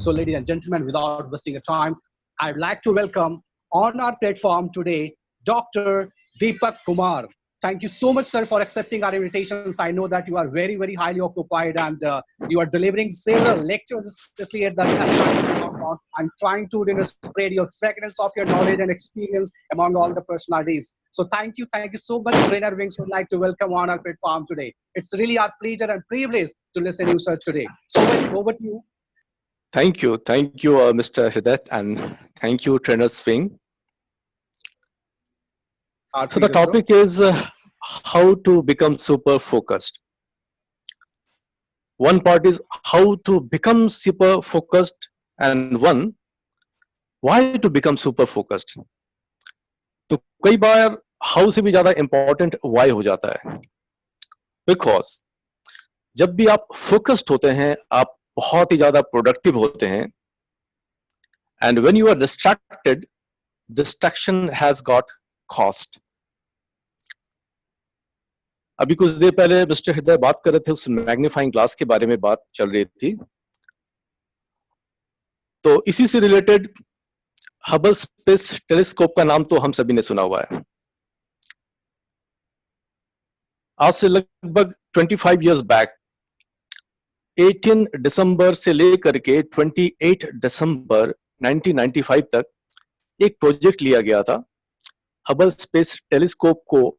So, ladies and gentlemen, without wasting your time, I'd like to welcome on our platform today Dr. Deepak Kumar. Thank you so much, sir, for accepting our invitations. I know that you are very, very highly occupied and you are delivering several lectures, especially at the international compound. I'm trying to spread your fragrance of your knowledge and experience among all the personalities. So thank you so much. Trainer Wings would like to welcome on our platform today. It's really our pleasure and privilege to listen to you, sir, today. So over to you. Thank you, Mr. Hridayat, and thank you, Trainer Swing. Our So the pleasure, sir. topic is how to become super focused. One part is how to become super focused, and one, why to become super focused. तो कई बार how से भी ज्यादा important why हो जाता है. Because जब भी आप focused होते हैं, आप बहुत ही ज्यादा productive होते हैं, and when you are distracted, distraction has got cost. अभी कुछ देर पहले मिस्टर हृदय बात कर रहे थे, उस मैग्नीफाइंग ग्लास के बारे में बात चल रही थी. तो इसी से रिलेटेड हबल स्पेस टेलीस्कोप का नाम तो हम सभी ने सुना हुआ है. आज से लगभग 25 इयर्स बैक 18 दिसंबर से लेकर के 28 दिसंबर 1995 तक एक प्रोजेक्ट लिया गया था. हबल स्पेस टेलीस्कोप को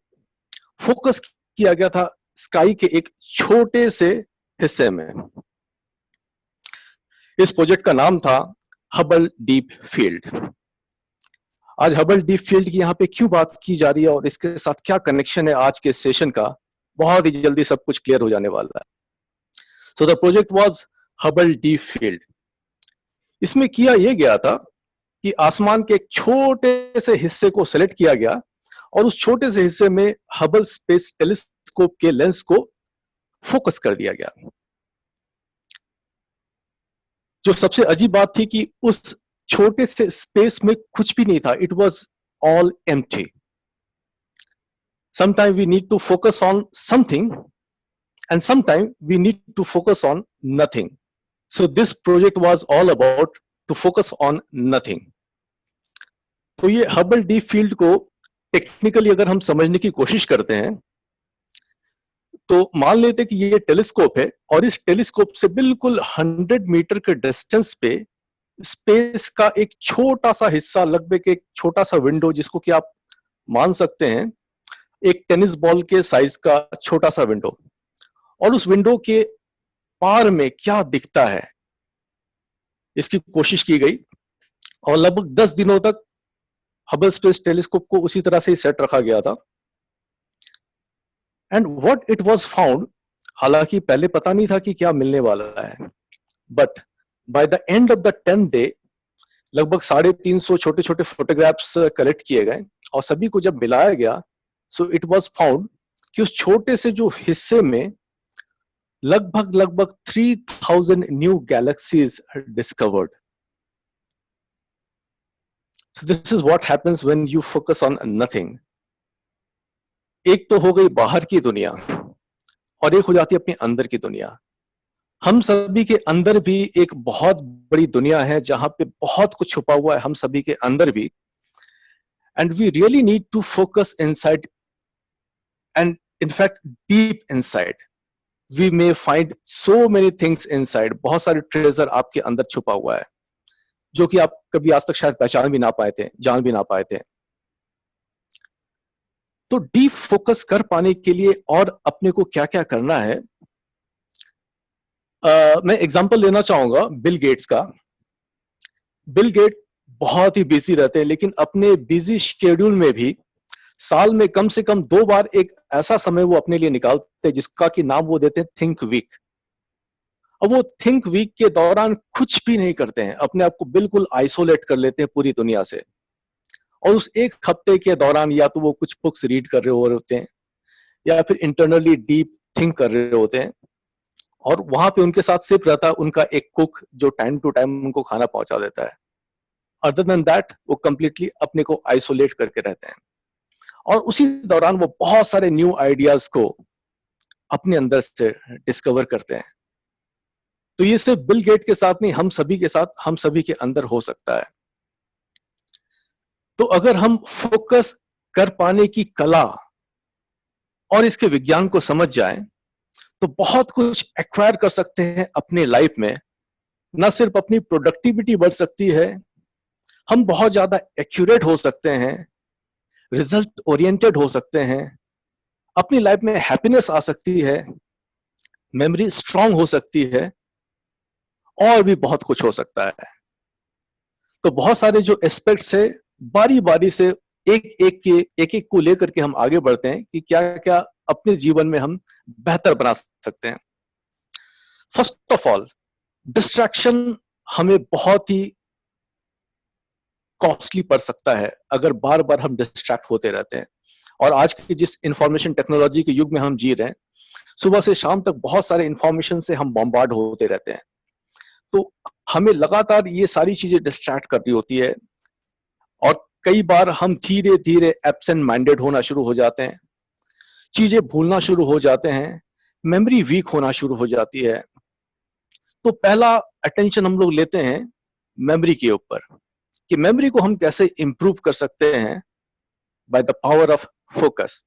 फोकस किया गया था स्काई के एक छोटे से हिस्से में. इस प्रोजेक्ट का नाम था हबल डीप फील्ड. आज हबल डीप फील्ड की यहाँ पे क्यों बात की जा रही है और इसके साथ क्या कनेक्शन है आज के सेशन का, बहुत ही जल्दी सब कुछ क्लियर हो जाने वाला है. So the project was Hubble deep field. इसमें किया यह गया था कि आसमान के एक छोटे से हिस्से को सेलेक्ट किया गया और उस छोटे से हिस्से में हबल स्पेस टेलीस्कोप के लेंस को फोकस कर दिया गया. जो सबसे अजीब बात थी कि उस छोटे से स्पेस में कुछ भी नहीं था. It was all empty. Sometime we need to focus on something and sometime we need to focus on nothing. So this project was all about to focus on nothing. तो ये हबल डीप फील्ड को technically अगर हम समझने की कोशिश करते हैं तो मान लेते कि ये टेलीस्कोप है और इस टेलीस्कोप से बिल्कुल 100 मीटर के डिस्टेंस पे स्पेस का एक छोटा सा हिस्सा, लगभग एक छोटा सा विंडो, जिसको कि आप मान सकते हैं एक टेनिस बॉल के साइज का छोटा सा विंडो, और उस विंडो के पार में क्या दिखता है इसकी कोशिश की गई. और लगभग 10 दिनों तक हबल स्पेस टेलीस्कोप को उसी तरह से ही सेट रखा गया था. And what it was found, हालांकि पहले पता नहीं था कि क्या मिलने वाला है, but by the end of the 10th day लगभग 350 छोटे छोटे फोटोग्राफ्स कलेक्ट किए गए और सभी को जब मिलाया गया, सो इट वाज फाउंड कि उस छोटे से जो हिस्से में लगभग 3000 new galaxies discovered. So this is what happens when you focus on nothing. एक तो हो गई बाहर की दुनिया और एक हो जाती है अपने अंदर की दुनिया. हम सभी के अंदर भी एक बहुत बड़ी दुनिया है जहां पे बहुत कुछ छुपा हुआ है, हम सभी के अंदर भी. And we really need to focus inside, and in fact deep inside we may find so many things inside. बहुत सारे ट्रेजर आपके अंदर छुपा हुआ है जो कि आप कभी आज तक शायद पहचान भी ना पाए थे, जान भी ना पाए थे. तो डीप फोकस कर पाने के लिए और अपने को क्या क्या करना है, मैं एग्जांपल लेना चाहूंगा बिल गेट्स का. बिल गेट बहुत ही बिजी रहते हैं, लेकिन अपने बिजी शेड्यूल में भी साल में कम से कम 2 बार एक ऐसा समय वो अपने लिए निकालते हैं जिसका कि नाम वो देते हैं थिंक वीक. अब वो थिंक वीक के दौरान कुछ भी नहीं करते हैं, अपने आप को बिल्कुल आइसोलेट कर लेते हैं पूरी दुनिया से, और उस एक हफ्ते के दौरान या तो वो कुछ बुक्स रीड कर रहे होते हैं या फिर इंटरनली डीप थिंक कर रहे होते हैं, और वहां पे उनके साथ सिर्फ रहता है उनका एक कुक जो टाइम टू टाइम उनको खाना पहुंचा देता है. अदर देन दैट वो कंप्लीटली अपने को आइसोलेट करके रहते हैं, और उसी दौरान वो बहुत सारे न्यू आइडियाज को अपने अंदर से डिस्कवर करते हैं. तो ये सिर्फ बिल गेट के साथ नहीं, हम सभी के साथ, हम सभी के अंदर हो सकता है। तो अगर हम फोकस कर पाने की कला और इसके विज्ञान को समझ जाएं, तो बहुत कुछ एक्वायर कर सकते हैं अपने लाइफ में। ना सिर्फ अपनी प्रोडक्टिविटी बढ़ सकती है, हम बहुत ज्यादा एक्यूरेट हो सकते हैं, रिजल्ट ओरिएंटेड हो सकते हैं, अपनी लाइफ में हैप्पीनेस आ सकती है, मेमोरी स्ट्रांग हो सकती है, और भी बहुत कुछ हो सकता है। तो बहुत सारे जो एस्पेक्ट्स है, बारी बारी से एक एक को लेकर के हम आगे बढ़ते हैं कि क्या क्या अपने जीवन में हम बेहतर बना सकते हैं। फर्स्ट ऑफ ऑल, डिस्ट्रैक्शन हमें बहुत ही कॉस्टली पड़ सकता है अगर बार बार हम डिस्ट्रैक्ट होते रहते हैं। और आज की जिस इंफॉर्मेशन टेक्नोलॉजी के युग में हम जी रहे हैं, सुबह से शाम तक बहुत सारे इंफॉर्मेशन से हम बॉम्बार्ड होते रहते हैं। तो हमें लगातार ये सारी चीजें डिस्ट्रैक्ट कर रही होती है, और कई बार हम धीरे धीरे एब्सेंट माइंडेड होना शुरू हो जाते हैं, चीजें भूलना शुरू हो जाते हैं, मेमोरी वीक होना शुरू हो जाती है। तो पहला अटेंशन हम लोग लेते हैं मेमोरी के ऊपर, कि मेमोरी को हम कैसे इंप्रूव कर सकते हैं by the power of focus.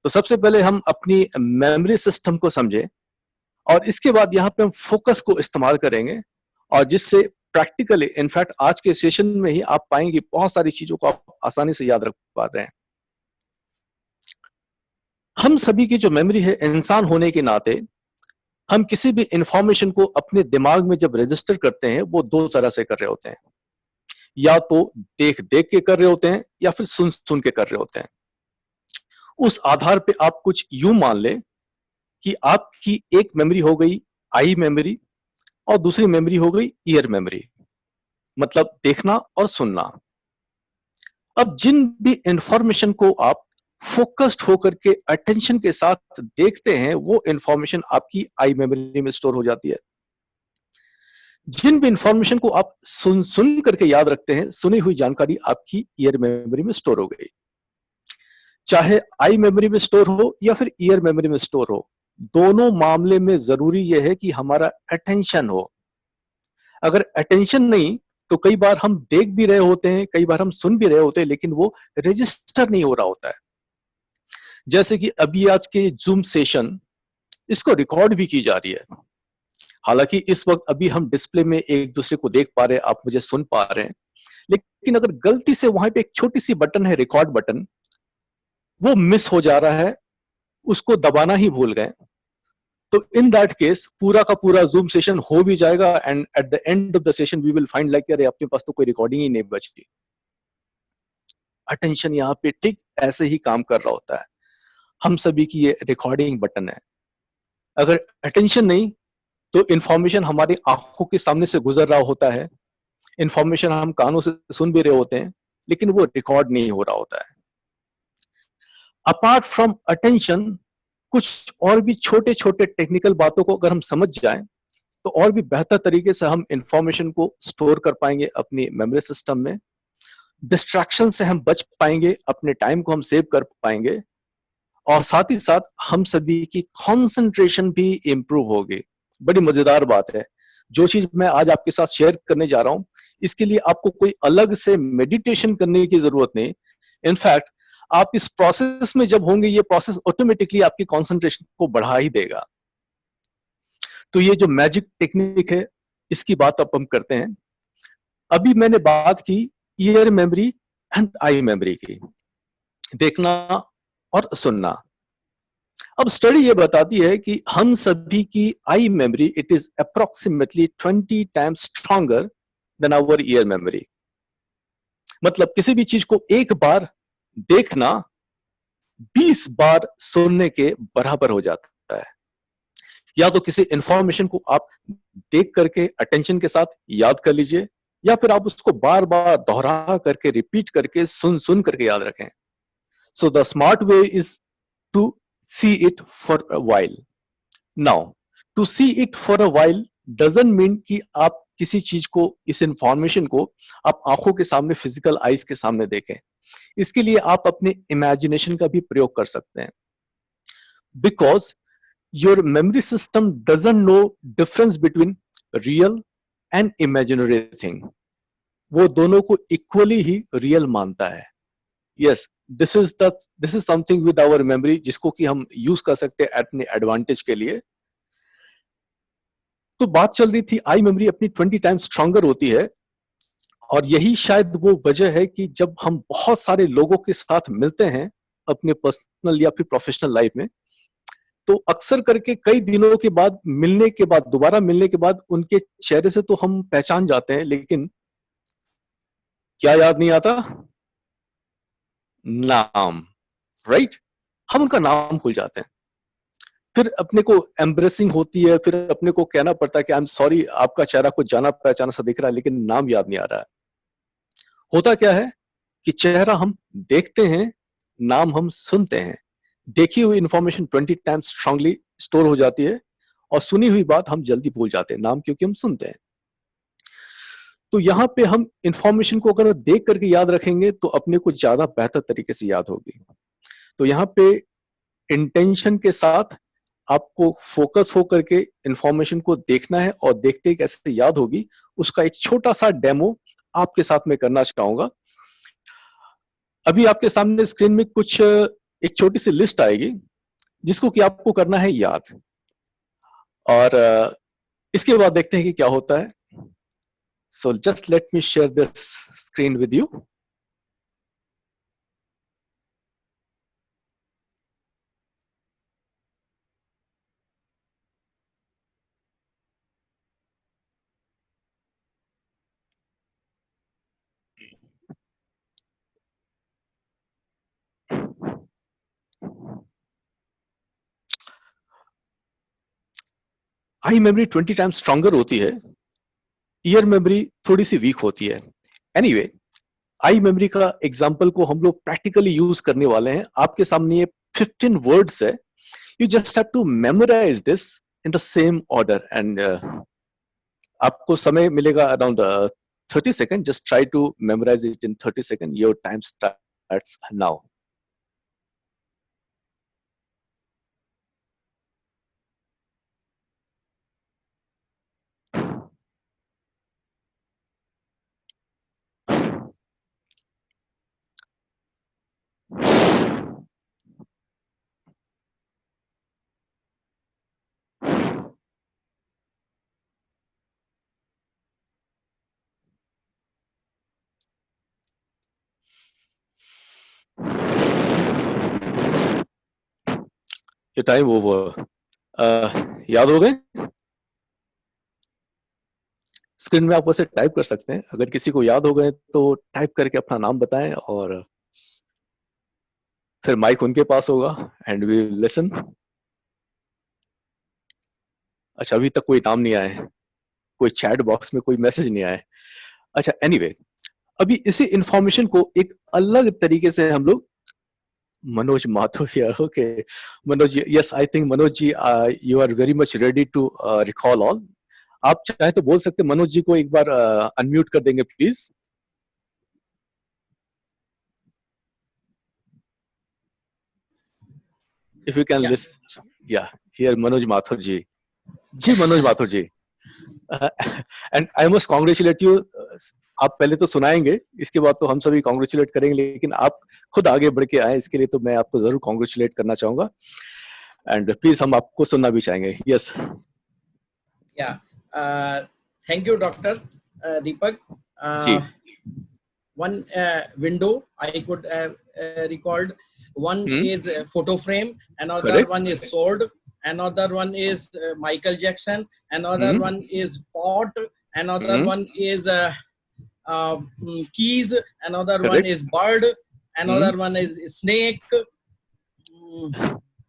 तो सबसे पहले हम अपनी मेमोरी सिस्टम को समझें, और इसके बाद यहाँ पे हम फोकस को इस्तेमाल करेंगे, और जिससे प्रैक्टिकली, इनफैक्ट आज के सेशन में ही आप पाएंगे बहुत सारी चीजों को आप आसानी से याद रख पा रहे हैं। हम सभी की जो मेमोरी है, इंसान होने के नाते हम किसी भी इंफॉर्मेशन को अपने दिमाग में जब रजिस्टर करते हैं, वो दो तरह से कर रहे होते हैं। या तो देख देख के कर रहे होते हैं, या फिर सुन सुन के कर रहे होते हैं। उस आधार पे आप कुछ यूं मान ले कि आपकी एक मेमोरी हो गई आई मेमोरी, और दूसरी मेमोरी हो गई ईयर मेमोरी, मतलब देखना और सुनना। अब जिन भी इंफॉर्मेशन को आप फोकस्ड होकर के अटेंशन के साथ देखते हैं, वो इंफॉर्मेशन आपकी आई मेमोरी में स्टोर हो जाती है। जिन भी इंफॉर्मेशन को आप सुन सुन करके याद रखते हैं, सुनी हुई जानकारी आपकी ईयर मेमोरी में स्टोर हो गई। चाहे आई मेमोरी में स्टोर हो या फिर ईयर मेमोरी में स्टोर हो, दोनों मामले में जरूरी यह है कि हमारा अटेंशन हो। अगर अटेंशन नहीं, तो कई बार हम देख भी रहे होते हैं, कई बार हम सुन भी रहे होते हैं, लेकिन वो रजिस्टर नहीं हो रहा होता है। जैसे कि अभी आज के जूम सेशन, इसको रिकॉर्ड भी की जा रही है। हालांकि इस वक्त अभी हम डिस्प्ले में एक दूसरे को देख पा रहे हैं, आप मुझे सुन पा रहे हैं, लेकिन अगर गलती से वहां पे एक छोटी सी बटन है, रिकॉर्ड बटन, वो मिस हो जा रहा है, उसको दबाना ही भूल गए, तो इन दैट केस पूरा का पूरा जूम सेशन हो भी जाएगा, and at the end of the session we will find like अरे अपने पास तो कोई रिकॉर्डिंग ही नहीं बची। अटेंशन यहाँ पे ठीक ऐसे ही काम कर रहा होता है। हम सभी की ये रिकॉर्डिंग बटन है। अगर अटेंशन नहीं, तो इंफॉर्मेशन हमारी आंखों के सामने से गुजर रहा होता है, इंफॉर्मेशन हम कानों से सुन भी रहे होते हैं, लेकिन वो रिकॉर्ड नहीं हो रहा होता है। अपार्ट फ्रॉम अटेंशन, कुछ और भी छोटे छोटे टेक्निकल बातों को अगर हम समझ जाएं, तो और भी बेहतर तरीके से हम इंफॉर्मेशन को स्टोर कर पाएंगे अपनी मेमोरी सिस्टम में। डिस्ट्रैक्शन से हम बच पाएंगे, अपने टाइम को हम सेव कर पाएंगे, और साथ ही साथ हम सभी की कंसंट्रेशन भी इंप्रूव होगी। बड़ी मजेदार बात है, जो चीज मैं आज आपके साथ शेयर करने जा रहा हूं, इसके लिए आपको कोई अलग से मेडिटेशन करने की जरूरत नहीं। इनफैक्ट आप इस प्रोसेस में जब होंगे, ये प्रोसेस ऑटोमेटिकली आपकी कंसंट्रेशन को बढ़ा ही देगा। तो ये जो मैजिक टेक्निक है, इसकी बात अब हम करते हैं। अभी मैंने बात की year memory and I memory की, देखना और सुनना। अब स्टडी ये बताती है कि हम सभी की eye memory, it is approximately 20 times stronger than our ear memory. मतलब किसी भी चीज को एक बार देखना 20 बार सुनने के बराबर हो जाता है। या तो किसी इंफॉर्मेशन को आप देख करके अटेंशन के साथ याद कर लीजिए, या फिर आप उसको बार बार दोहरा करके, रिपीट करके, सुन सुन करके याद रखें। So the smart way is to see it for a while. Now, to see it for a while doesn't mean कि आप किसी चीज को, इस इंफॉर्मेशन को आप आंखों के सामने, फिजिकल आईज के सामने देखें। इसके लिए आप अपने इमेजिनेशन का भी प्रयोग कर सकते हैं, because your memory system doesn't know difference between real and imaginary thing. वो दोनों को equally ही real मानता है. Yes, this is something with our memory जिसको कि हम use कर सकते हैं अपने advantage के लिए. तो बात चल रही थी आई मेमोरी अपनी 20 टाइम्स स्ट्रॉन्गर होती है, और यही शायद वो वजह है कि जब हम बहुत सारे लोगों के साथ मिलते हैं अपने पर्सनल या फिर प्रोफेशनल लाइफ में, तो अक्सर करके कई दिनों के बाद मिलने के बाद, दोबारा मिलने के बाद उनके चेहरे से तो हम पहचान जाते हैं, लेकिन क्या याद नहीं आता? नाम. राइट? हम उनका नाम भूल जाते हैं. फिर अपने को एम्ब्रेसिंग होती है, फिर अपने को कहना पड़ता है कि आई एम सॉरी, आपका चेहरा कुछ जाना पहचाना सा दिख रहा है लेकिन नाम याद नहीं आ रहा है. होता क्या है कि चेहरा हम देखते हैं, नाम हम सुनते हैं. देखी हुई इंफॉर्मेशन 20 टाइम्स स्ट्रांगली स्टोर हो जाती है, और सुनी हुई बात हम जल्दी भूल जाते हैं, नाम क्योंकि हम सुनते हैं. तो यहाँ पे हम इंफॉर्मेशन को अगर देख करके याद रखेंगे तो अपने को ज्यादा बेहतर तरीके से याद होगी. तो यहाँ पे इंटेंशन के साथ आपको फोकस हो करके इंफॉर्मेशन को देखना है, और देखते ही कैसे याद होगी उसका एक छोटा सा डेमो आपके साथ में करना चाहूंगा. अभी आपके सामने स्क्रीन में कुछ एक छोटी सी लिस्ट आएगी जिसको कि आपको करना है याद, और इसके बाद देखते हैं कि क्या होता है. So just let me share this screen with you. I memory 20 times stronger होती है, ईयर मेमोरी थोड़ी सी वीक होती है. एनीवे, आई मेमोरी का एग्जांपल को हम लोग प्रैक्टिकली यूज करने वाले हैं. आपके सामने ये 15 वर्ड्स है. You just have to memorise this in the same order, and आपको समय मिलेगा around 30 second. Just try to memorise it in 30 second. Your time starts now. ये टाइम ओवर. याद हो गए? स्क्रीन में आप वैसे टाइप कर सकते हैं. अगर किसी को याद हो गए तो टाइप करके अपना नाम बताएं, और फिर माइक उनके पास होगा एंड वी लिसन. अच्छा, अभी तक कोई नाम नहीं आया है, कोई चैट बॉक्स में कोई मैसेज नहीं आया है. अच्छा, एनीवे, अभी इसी इंफॉर्मेशन को एक अलग तरीके से हम लोग, Manoj Mathur here. Okay Manoj, yes I think Manoj ji you are very much ready to recall all. आप चाहे तो बोल सकते हैं. मनोज जी को एक बार अनम्यूट कर देंगे please. If you can list. या हियर मनोज माथुर जी. जी Manoj Mathur ji, and I must congratulate you. आप पहले तो सुनाएंगे, इसके बाद तो हम सभी कॉन्ग्रेचुलेट करेंगे, लेकिन आप खुद आगे बढ़ के आए, इसके लिए तो मैं आपको जरूर कॉन्ग्रेचुलेट करना चाहूंगा. एंड प्लीज हम आपको सुनना भी चाहेंगे. Yes. Yeah. Thank you, Dr. Deepak. Ji. One window I could recalled. One is photo frame, another Correct. one is sword, another one is Michael Jackson, another one is pot, another one is keys, another Correct. one is bird, another one is snake.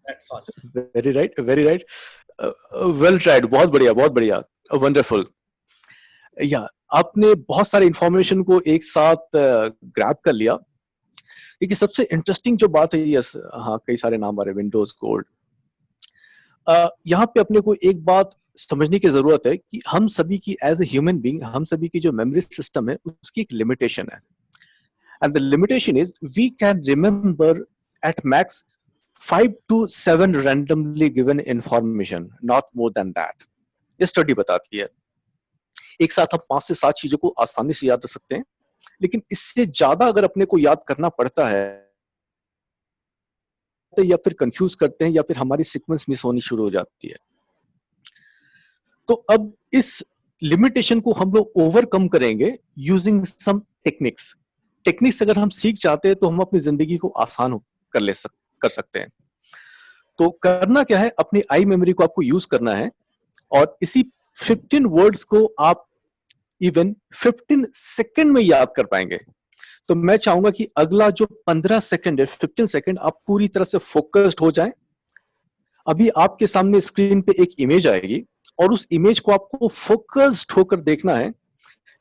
That's all. Very right, very right. Well tried. बहुत बढ़िया, बहुत बढ़िया. Wonderful. या आपने बहुत सारे information को एक साथ ग्रैब कर लिया. देखिए, सबसे इंटरेस्टिंग जो बात है, यस हाँ, कई सारे नाम आ रहे, विंडोज, गोल्ड. यहाँ पे अपने को एक बात समझने की जरूरत है कि हम सभी की एज ए ह्यूमन बीइंग, हम सभी की जो मेमोरी सिस्टम है उसकी एक लिमिटेशन है. And the limitation is we can remember at max 5 to 7 randomly given information, not more than that. ये स्टडी बताती है एक साथ हम 5 से 7 चीजों को आसानी से याद रख सकते हैं, लेकिन इससे ज्यादा अगर अपने को याद करना पड़ता है या फिर कंफ्यूज करते हैं या फिर हमारी सीक्वेंस मिस होनी शुरू हो जाती है। तो अब इस लिमिटेशन को हम लोग ओवरकम करेंगे यूजिंग सम टेक्निक्स। टेक्निक्स अगर हम सीख जाते हैं तो हम अपनी जिंदगी को आसान कर सकते हैं। तो करना क्या है, अपनी आई मेमोरी को आपको यूज करना है और इसी 15 वर्ड्स को आप इवन 15 सेकंड में याद कर पाएंगे। तो मैं चाहूंगा कि अगला जो 15 सेकंड है, 15 सेकंड आप पूरी तरह से फोकस्ड हो जाएं। अभी आपके सामने स्क्रीन पे एक इमेज आएगी और उस इमेज को आपको फोकस्ड होकर देखना है।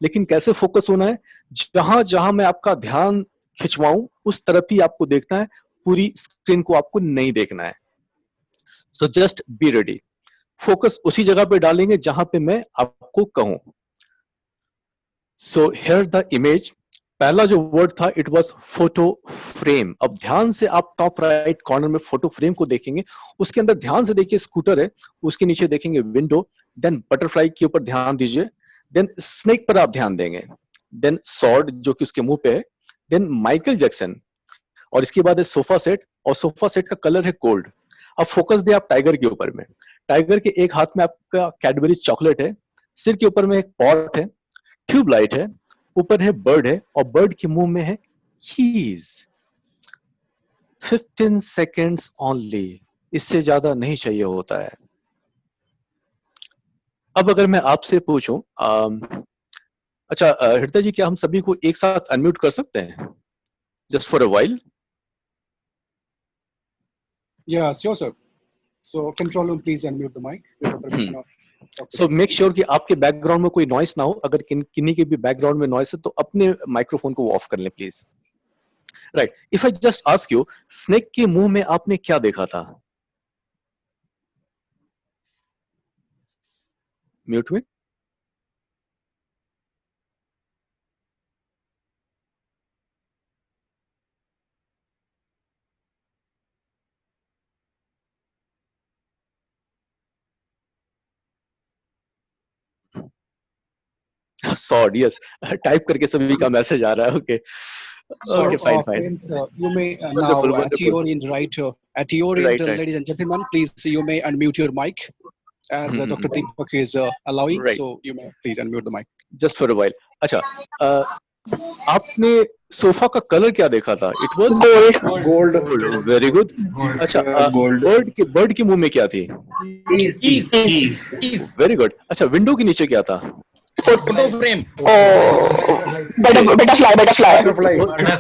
लेकिन कैसे फोकस होना है, जहां जहां मैं आपका ध्यान खिंचवाऊं उस तरफ ही आपको देखना है, पूरी स्क्रीन को आपको नहीं देखना है। So just be ready, focus उसी जगह पे डालेंगे जहां पे मैं आपको कहूं। सो हियर द इमेज, पहला जो वर्ड था इट वाज फोटो फ्रेम। अब ध्यान से आप टॉप राइट कॉर्नर में फोटो फ्रेम को देखेंगे, उसके अंदर ध्यान से देखिए स्कूटर है, उसके नीचे देखेंगे विंडो, देन बटरफ्लाई के ऊपर ध्यान दीजिए, देन स्नेक पर आप ध्यान देंगे, देन सॉर्ड जो कि उसके मुंह पे है, देन माइकल जैक्सन, और इसके बाद है सोफा सेट, और सोफा सेट का कलर है गोल्ड। अब फोकस दे आप टाइगर के ऊपर में, टाइगर के एक हाथ में आपका कैडबरी चॉकलेट है, सिर के ऊपर में एक पॉट है, ट्यूबलाइट है, ऊपर है बर्ड है, और बर्ड के मुंह में है कीज। 15 सेकेंड्स ओनली, इससे ज्यादा नहीं चाहिए होता है। अब अगर मैं आपसे पूछूं, अच्छा हृदय जी, क्या हम सभी को एक साथ अनम्यूट कर सकते हैं just for a while? Yeah, sure, sir. So, control room, please unmute the mic with the permission of Dr. So make sure कि आपके बैकग्राउंड में कोई नॉइस ना हो। अगर किन्हीं के भी बैकग्राउंड में नॉइस है तो अपने माइक्रोफोन को ऑफ कर लें please. Right, if I just ask you, snake के मुंह में आपने क्या देखा था? म्यूट में। सॉर्ड, यस, टाइप करके सभी का मैसेज आ रहा है। Okay okay, fine fine. Friends, you may now Wonderful, at wonderful. your end, right? At your end, Right, right. ladies and gentlemen, please you may unmute your mic as Dr. Deepak is allowing. Right. So you may please unmute the mic. Just for a while. अच्छा, आपने sofa का colour क्या देखा था? It was gold. Very good. अच्छा, bird के मुंह में क्या थी? Very good. अच्छा, विंडो के नीचे क्या था? Photo frame.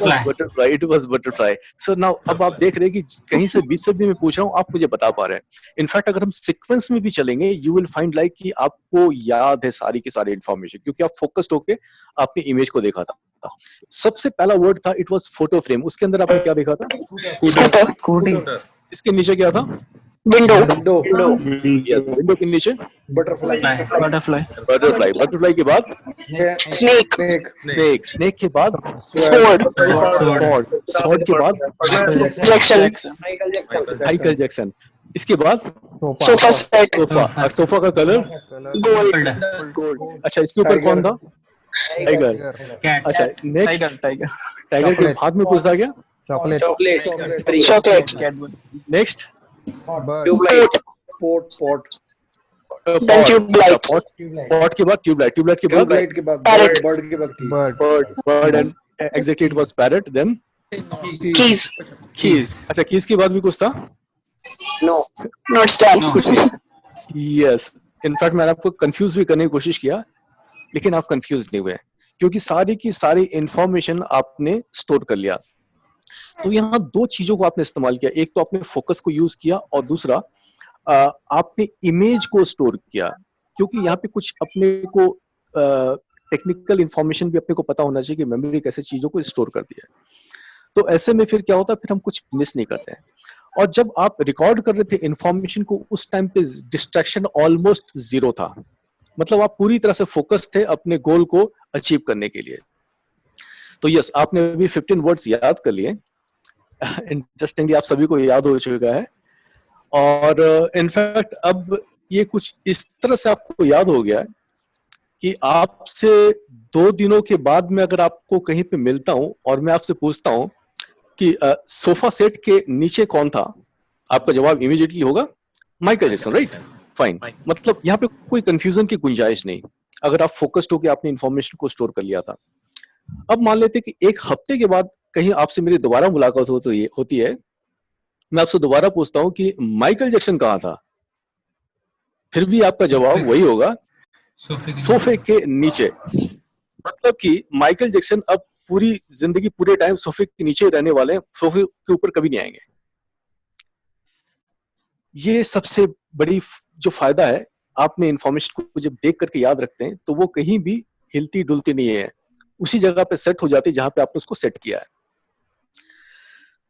Butterfly, it was butterfly. So now अब आप देख रहे हैं कि कहीं से बीच से भी मैं पूछ रहा हूँ, आप मुझे बता पा रहे हैं। इनफैक्ट अगर हम सीक्वेंस में भी चलेंगे, यू विल फाइंड लाइक कि आपको याद है सारी की सारी इंफॉर्मेशन, क्योंकि आप फोकस्ड होके आपने इमेज को देखा था। सबसे पहला वर्ड था इट वाज फोटो फ्रेम, उसके अंदर आपने क्या देखा था? स्कूटर। इसके नीचे क्या था? विंडो। यस, विंडो के नीचे बटरफ्लाई। बटरफ्लाई के बाद स्नेक। स्नेक के बाद स्वॉर्ड। स्वॉर्ड के बाद माइकल जैक्सन। इसके बाद सोफा सेट। सोफा का कलर गोल्ड। अच्छा, इसके ऊपर कौन था? टाइगर। अच्छा, नेक्स्ट टाइगर के बाद में पूछता क्या? चॉकलेट। Next pot. पॉट के बाद ट्यूबलाइट के बाद bird and exactly it was parrot. Then keys. अच्छा, कीज के बाद भी कुछ था? Not stand. कुछ नहीं। यस, इनफैक्ट मैंने आपको कंफ्यूज भी करने की कोशिश किया, लेकिन आप कंफ्यूज नहीं हुए क्योंकि सारी की सारी इंफॉर्मेशन आपने स्टोर कर लिया। तो यहाँ दो चीजों को आपने इस्तेमाल किया, एक तो आपने फोकस को यूज किया और दूसरा आपने इमेज को स्टोर किया, क्योंकि यहाँ पे कुछ अपने को टेक्निकल इंफॉर्मेशन भी अपने को पता होना चाहिए कि मेमोरी कैसे चीजों को स्टोर करती है। तो ऐसे में फिर क्या होता है, फिर हम कुछ मिस नहीं करते हैं। और जब आप रिकॉर्ड कर रहे थे इंफॉर्मेशन को, उस टाइम पे डिस्ट्रैक्शन ऑलमोस्ट जीरो था, मतलब आप पूरी तरह से फोकस थे अपने गोल को अचीव करने के लिए। तो यस, आपने अभी 15 वर्ड्स याद कर लिए। इंटरेस्टिंगली आप सभी को याद हो चुका है। और इनफैक्ट अब ये कुछ इस तरह से आपको याद हो गया है कि आपसे 2 दिनों के बाद में अगर आपको कहीं पे मिलता हूं और मैं आपसे पूछता हूं कि सोफा सेट के नीचे कौन था, आपका जवाब इमीडिएटली होगा माइकल जैक्सन, राइट? फाइन। मतलब यहाँ पे कोई कंफ्यूजन की गुंजाइश नहीं, अगर आप फोकस्ड होकर आपने इंफॉर्मेशन को स्टोर कर लिया था। अब मान लेते हैं कि 1 हफ्ते के बाद कहीं आपसे मेरी दोबारा मुलाकात होती है, मैं आपसे दोबारा पूछता हूं कि माइकल जैक्सन कहाँ था, फिर भी आपका जवाब वही होगा सोफे के नीचे। मतलब कि माइकल जैक्सन अब पूरी जिंदगी पूरे टाइम सोफे के नीचे रहने वाले हैं, सोफे के ऊपर कभी नहीं आएंगे। ये सबसे बड़ी जो फायदा है, आपने इंफॉर्मेशन को जब देख करके याद रखते हैं तो वो कहीं भी हिलती डुलती नहीं है, उसी जगह पे सेट हो जाती है जहां पे आपने उसको सेट किया है।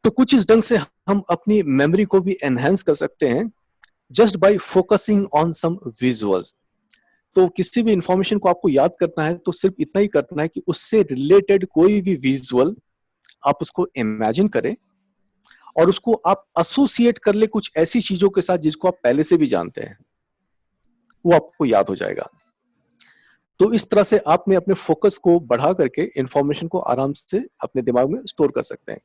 तो कुछ इस ढंग से हम अपनी मेमोरी को भी एनहेंस कर सकते हैं just by focusing on some visuals. तो किसी भी इंफॉर्मेशन को आपको याद करना है तो सिर्फ इतना ही करना है कि उससे रिलेटेड कोई भी विजुअल आप उसको इमेजिन करें और उसको आप एसोसिएट कर ले कुछ ऐसी चीजों के साथ जिसको आप पहले से भी जानते हैं, वो आपको याद हो जाएगा। तो इस तरह से आप में अपने फोकस को बढ़ा करके इंफॉर्मेशन को आराम से अपने दिमाग में स्टोर कर सकते हैं।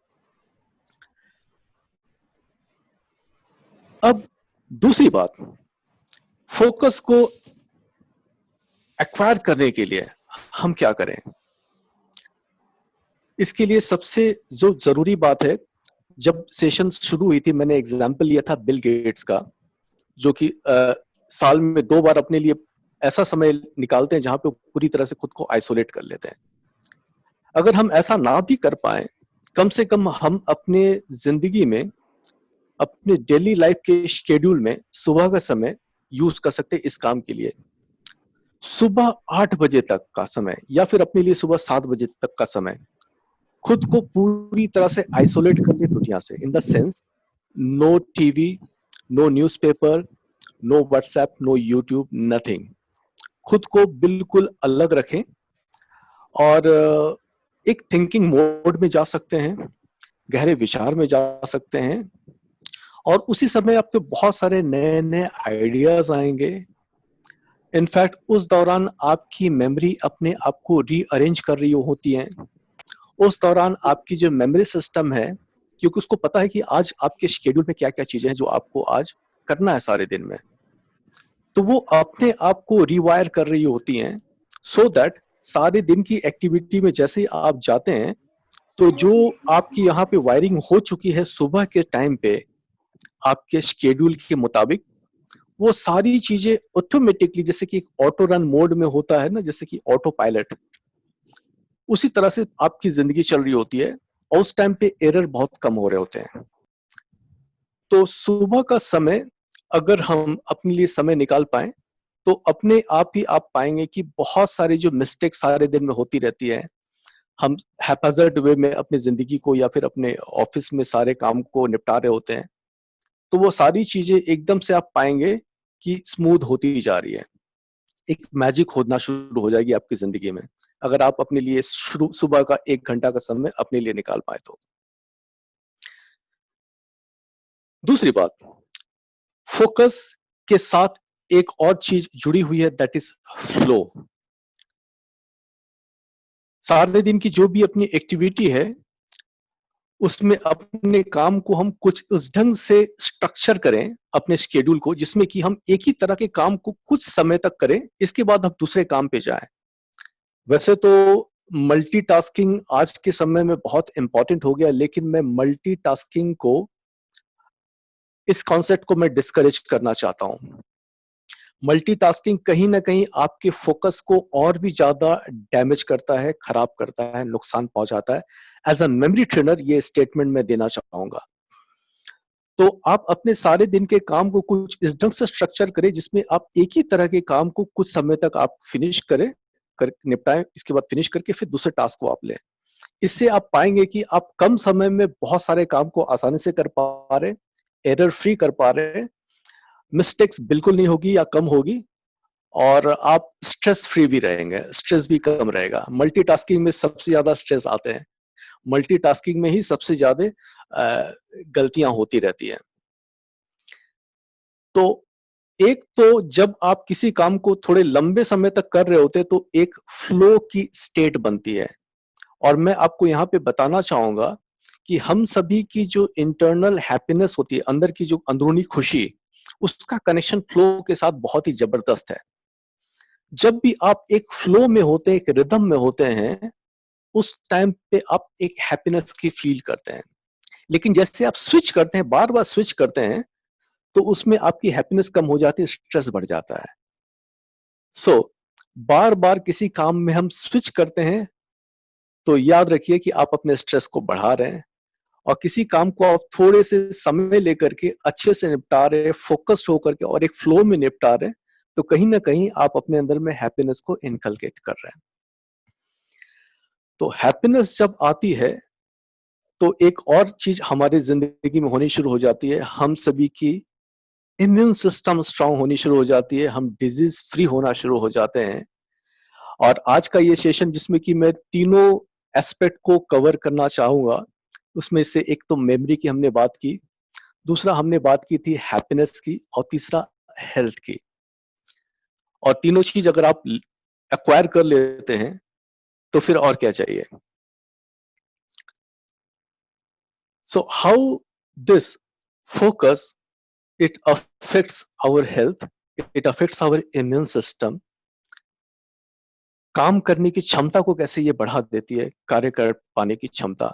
अब दूसरी बात, फोकस को एक्वायर करने के लिए हम क्या करें? इसके लिए सबसे जो जरूरी बात है, जब सेशन शुरू हुई थी मैंने एग्जांपल लिया था बिल गेट्स का, जो कि साल में 2 बार अपने लिए ऐसा समय निकालते हैं जहां पे पूरी तरह से खुद को आइसोलेट कर लेते हैं। अगर हम ऐसा ना भी कर पाए, कम से कम हम अपने जिंदगी में अपने डेली लाइफ के शेड्यूल में सुबह का समय यूज कर सकते हैं इस काम के लिए। सुबह 8 बजे तक का समय या फिर अपने लिए सुबह 7 बजे तक का समय खुद को पूरी तरह से आइसोलेट कर ले दुनिया से, in the sense no TV, no newspaper, no WhatsApp, no YouTube, nothing. खुद को बिल्कुल अलग रखें और एक थिंकिंग मोड में जा सकते हैं, गहरे विचार में जा सकते हैं और उसी समय आपके बहुत सारे नए नए आइडियाज आएंगे। इनफैक्ट उस दौरान आपकी मेमोरी अपने आप को रीअरेंज कर रही होती है। उस दौरान आपकी जो मेमोरी सिस्टम है, क्योंकि उसको पता है कि आज आपके शेड्यूल में क्या क्या चीजें हैं जो आपको आज करना है सारे दिन में, तो वो अपने आप को रिवायर कर रही होती हैं सो दैट सारे दिन की एक्टिविटी में जैसे ही आप जाते हैं तो जो आपकी यहाँ पे वायरिंग हो चुकी है सुबह के टाइम पे आपके शेड्यूल के मुताबिक, वो सारी चीजें ऑटोमेटिकली, जैसे कि ऑटो रन मोड में होता है ना, जैसे कि ऑटो पायलट, उसी तरह से आपकी जिंदगी चल रही होती है और उस टाइम पे एरर बहुत कम हो रहे होते हैं। तो सुबह का समय अगर हम अपने लिए समय निकाल पाए तो अपने आप ही आप पाएंगे कि बहुत सारी जो मिस्टेक सारे दिन में होती रहती है, हम हैप्पैज़ार्ड वे में अपनी जिंदगी को या फिर अपने ऑफिस में सारे काम को निपटा रहे होते हैं, तो वो सारी चीजें एकदम से आप पाएंगे कि स्मूथ होती जा रही है। एक मैजिक होना शुरू हो जाएगी आपकी जिंदगी में अगर आप अपने लिए सुबह का 1 घंटा का समय अपने लिए निकाल पाए तो। दूसरी बात, फोकस के साथ एक और चीज जुड़ी हुई है, दैट इज फ्लो। सारे दिन की जो भी अपनी एक्टिविटी है उसमें अपने काम को हम कुछ उस ढंग से स्ट्रक्चर करें अपने शेड्यूल को, जिसमें कि हम एक ही तरह के काम को कुछ समय तक करें, इसके बाद हम दूसरे काम पे जाएं। वैसे तो मल्टीटास्किंग आज के समय में बहुत इंपॉर्टेंट हो गया, लेकिन मैं मल्टीटास्किंग को, इस कॉन्सेप्ट को मैं डिस्करेज करना चाहता हूं। मल्टीटास्किंग कहीं ना कहीं आपके फोकस को और भी ज्यादा डैमेज करता है, खराब करता है, नुकसान पहुंचाता है। एज अ मेमोरी ट्रेनर ये स्टेटमेंट मैं देना चाहूंगा। तो आप अपने सारे दिन के काम को कुछ इस ढंग से स्ट्रक्चर करें जिसमें आप एक ही तरह के काम को कुछ समय तक आप फिनिश करें, निपटाएं, इसके बाद फिनिश करके फिर दूसरे टास्क को आप लें। इससे आप पाएंगे कि आप कम समय में बहुत सारे काम को आसानी से कर पा रहे, एरर फ्री कर पा रहे, मिस्टेक्स बिल्कुल नहीं होगी या कम होगी और आप स्ट्रेस फ्री भी रहेंगे, स्ट्रेस भी कम रहेगा। मल्टीटास्किंग में सबसे ज्यादा स्ट्रेस आते हैं, मल्टीटास्किंग में ही सबसे ज्यादा गलतियां होती रहती हैं। तो एक तो जब आप किसी काम को थोड़े लंबे समय तक कर रहे होते तो एक फ्लो की स्टेट बनती है, और मैं आपको यहाँ पे बताना चाहूंगा कि हम सभी की जो इंटरनल हैप्पीनेस होती है, अंदर की जो अंदरूनी खुशी, उसका कनेक्शन फ्लो के साथ बहुत ही जबरदस्त है। जब भी आप एक फ्लो में होते हैं, एक रिदम में होते हैं, उस टाइम पे आप एक हैप्पीनेस की फील करते हैं। लेकिन जैसे आप स्विच करते हैं, बार बार स्विच करते हैं, तो उसमें आपकी हैप्पीनेस कम हो जाती है, स्ट्रेस बढ़ जाता है। सो बार बार किसी काम में हम स्विच करते हैं तो याद रखिए कि आप अपने स्ट्रेस को बढ़ा रहे हैं, और किसी काम को आप थोड़े से समय लेकर के अच्छे से निपटा रहे हैं, फोकस्ड होकर के और एक फ्लो में निपटा रहे हैं, तो कहीं ना कहीं आप अपने अंदर में हैप्पीनेस को इनकलकेट कर रहे हैं। तो हैप्पीनेस जब आती है तो एक और चीज हमारी जिंदगी में होनी शुरू हो जाती है, हम सभी की इम्यून सिस्टम स्ट्रांग होनी शुरू हो जाती है, हम डिजीज फ्री होना शुरू हो जाते हैं। और आज का ये सेशन जिसमें कि मैं तीनों एस्पेक्ट को कवर करना चाहूंगा, उसमें से एक तो मेमोरी की हमने बात की, दूसरा हमने बात की थी हैप्पीनेस की, और तीसरा हेल्थ की। और तीनों चीज अगर आप एक्वायर कर लेते हैं तो फिर और क्या चाहिए। So how this focus, it affects our health, it affects our immune system, काम करने की क्षमता को कैसे ये बढ़ा देती है, कार्य कर पाने की क्षमता,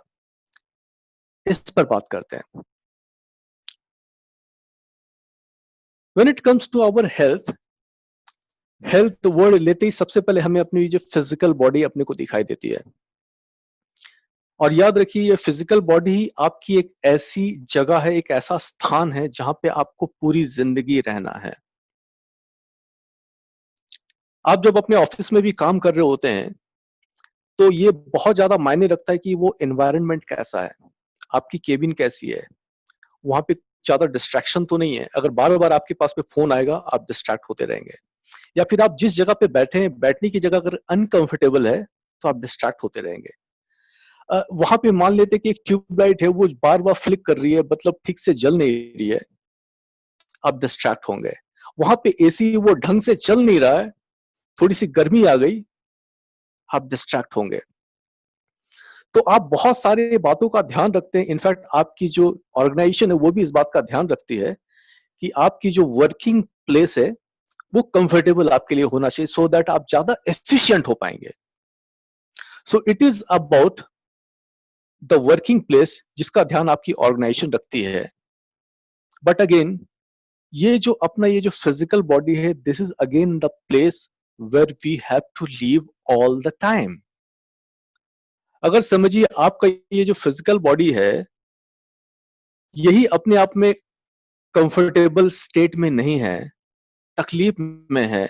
इस पर बात करते हैं। When it comes to our health, health word लेते ही सबसे पहले हमें अपनी जो फिजिकल बॉडी अपने को दिखाई देती है। और याद रखिए, ये फिजिकल बॉडी ही आपकी एक ऐसी जगह है, एक ऐसा स्थान है जहां पे आपको पूरी जिंदगी रहना है। आप जब अपने ऑफिस में भी काम कर रहे होते हैं तो ये बहुत ज्यादा मायने रखता है कि वो एनवायरनमेंट कैसा है, आपकी केबिन कैसी है, वहां पे ज्यादा डिस्ट्रैक्शन तो नहीं है। अगर बार बार आपके पास में फोन आएगा आप डिस्ट्रैक्ट होते रहेंगे, या फिर आप जिस जगह पे बैठे हैं, बैठने की जगह अगर अनकंफर्टेबल है तो आप डिस्ट्रैक्ट होते रहेंगे। वहां पे मान लेते कि एक ट्यूबलाइट है, वो बार बार फ्लिक कर रही है, मतलब ठीक से जल नहीं रही है, आप डिस्ट्रैक्ट होंगे। वहां पे एसी वो ढंग से चल नहीं रहा है, थोड़ी सी गर्मी आ गई, आप डिस्ट्रैक्ट होंगे। तो आप बहुत सारे बातों का ध्यान रखते हैं। इनफैक्ट आपकी जो ऑर्गेनाइजेशन है वो भी इस बात का ध्यान रखती है कि आपकी जो वर्किंग प्लेस है वो कंफर्टेबल आपके लिए होना चाहिए, सो दैट आप ज्यादा एफिशिएंट हो पाएंगे। सो it is about the working place जिसका ध्यान आपकी ऑर्गेनाइजेशन रखती है। बट अगेन, ये जो अपना ये जो फिजिकल बॉडी है, this is again the place where we have to live all the time. अगर समझिए आपका ये जो फिजिकल बॉडी है, यही अपने आप में कंफर्टेबल स्टेट में नहीं है, तकलीफ में है,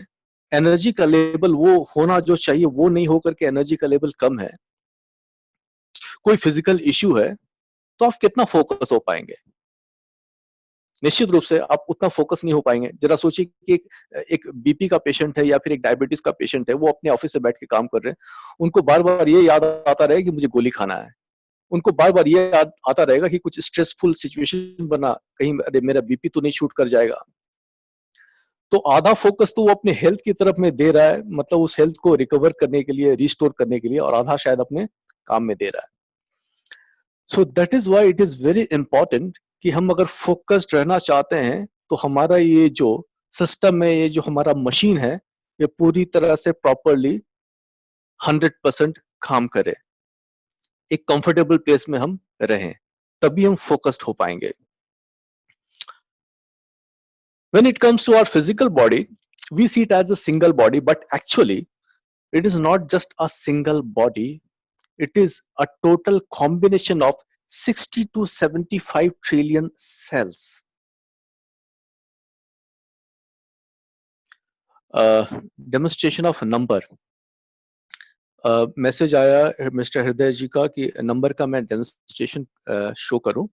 एनर्जी का लेवल वो होना जो चाहिए वो नहीं होकर के एनर्जी का लेवल कम है, कोई फिजिकल इश्यू है, तो आप कितना फोकस हो पाएंगे? निश्चित रूप से आप उतना फोकस नहीं हो पाएंगे। जरा सोचिए कि एक बीपी का पेशेंट है या फिर एक डायबिटीज का पेशेंट है, वो अपने ऑफिस से बैठ के काम कर रहे हैं, उनको बार बार ये याद आता रहे कि मुझे गोली खाना है, उनको बार बार ये याद आता रहेगा कि कुछ स्ट्रेसफुल सिचुएशन बना, कहीं अरे मेरा बीपी तो नहीं शूट कर जाएगा। तो आधा फोकस तो वो अपने हेल्थ की तरफ में दे रहा है, मतलब उस हेल्थ को रिकवर करने के लिए, रिस्टोर करने के लिए, और आधा शायद अपने काम में दे रहा है। सो that is why it is very important कि हम अगर फोकस्ड रहना चाहते हैं तो हमारा ये जो सिस्टम है, ये जो हमारा मशीन है, ये पूरी तरह से प्रॉपरली 100% काम करे, एक कंफर्टेबल प्लेस में हम रहें, तभी हम फोकस्ड हो पाएंगे। When it comes to our physical body, we see it as a single body, but actually it is not just a single body, it is a total combination of 60 to 75 trillion cells. Demonstration of number, message आया mister Hriday ji का कि number का मैं demonstration show करूं,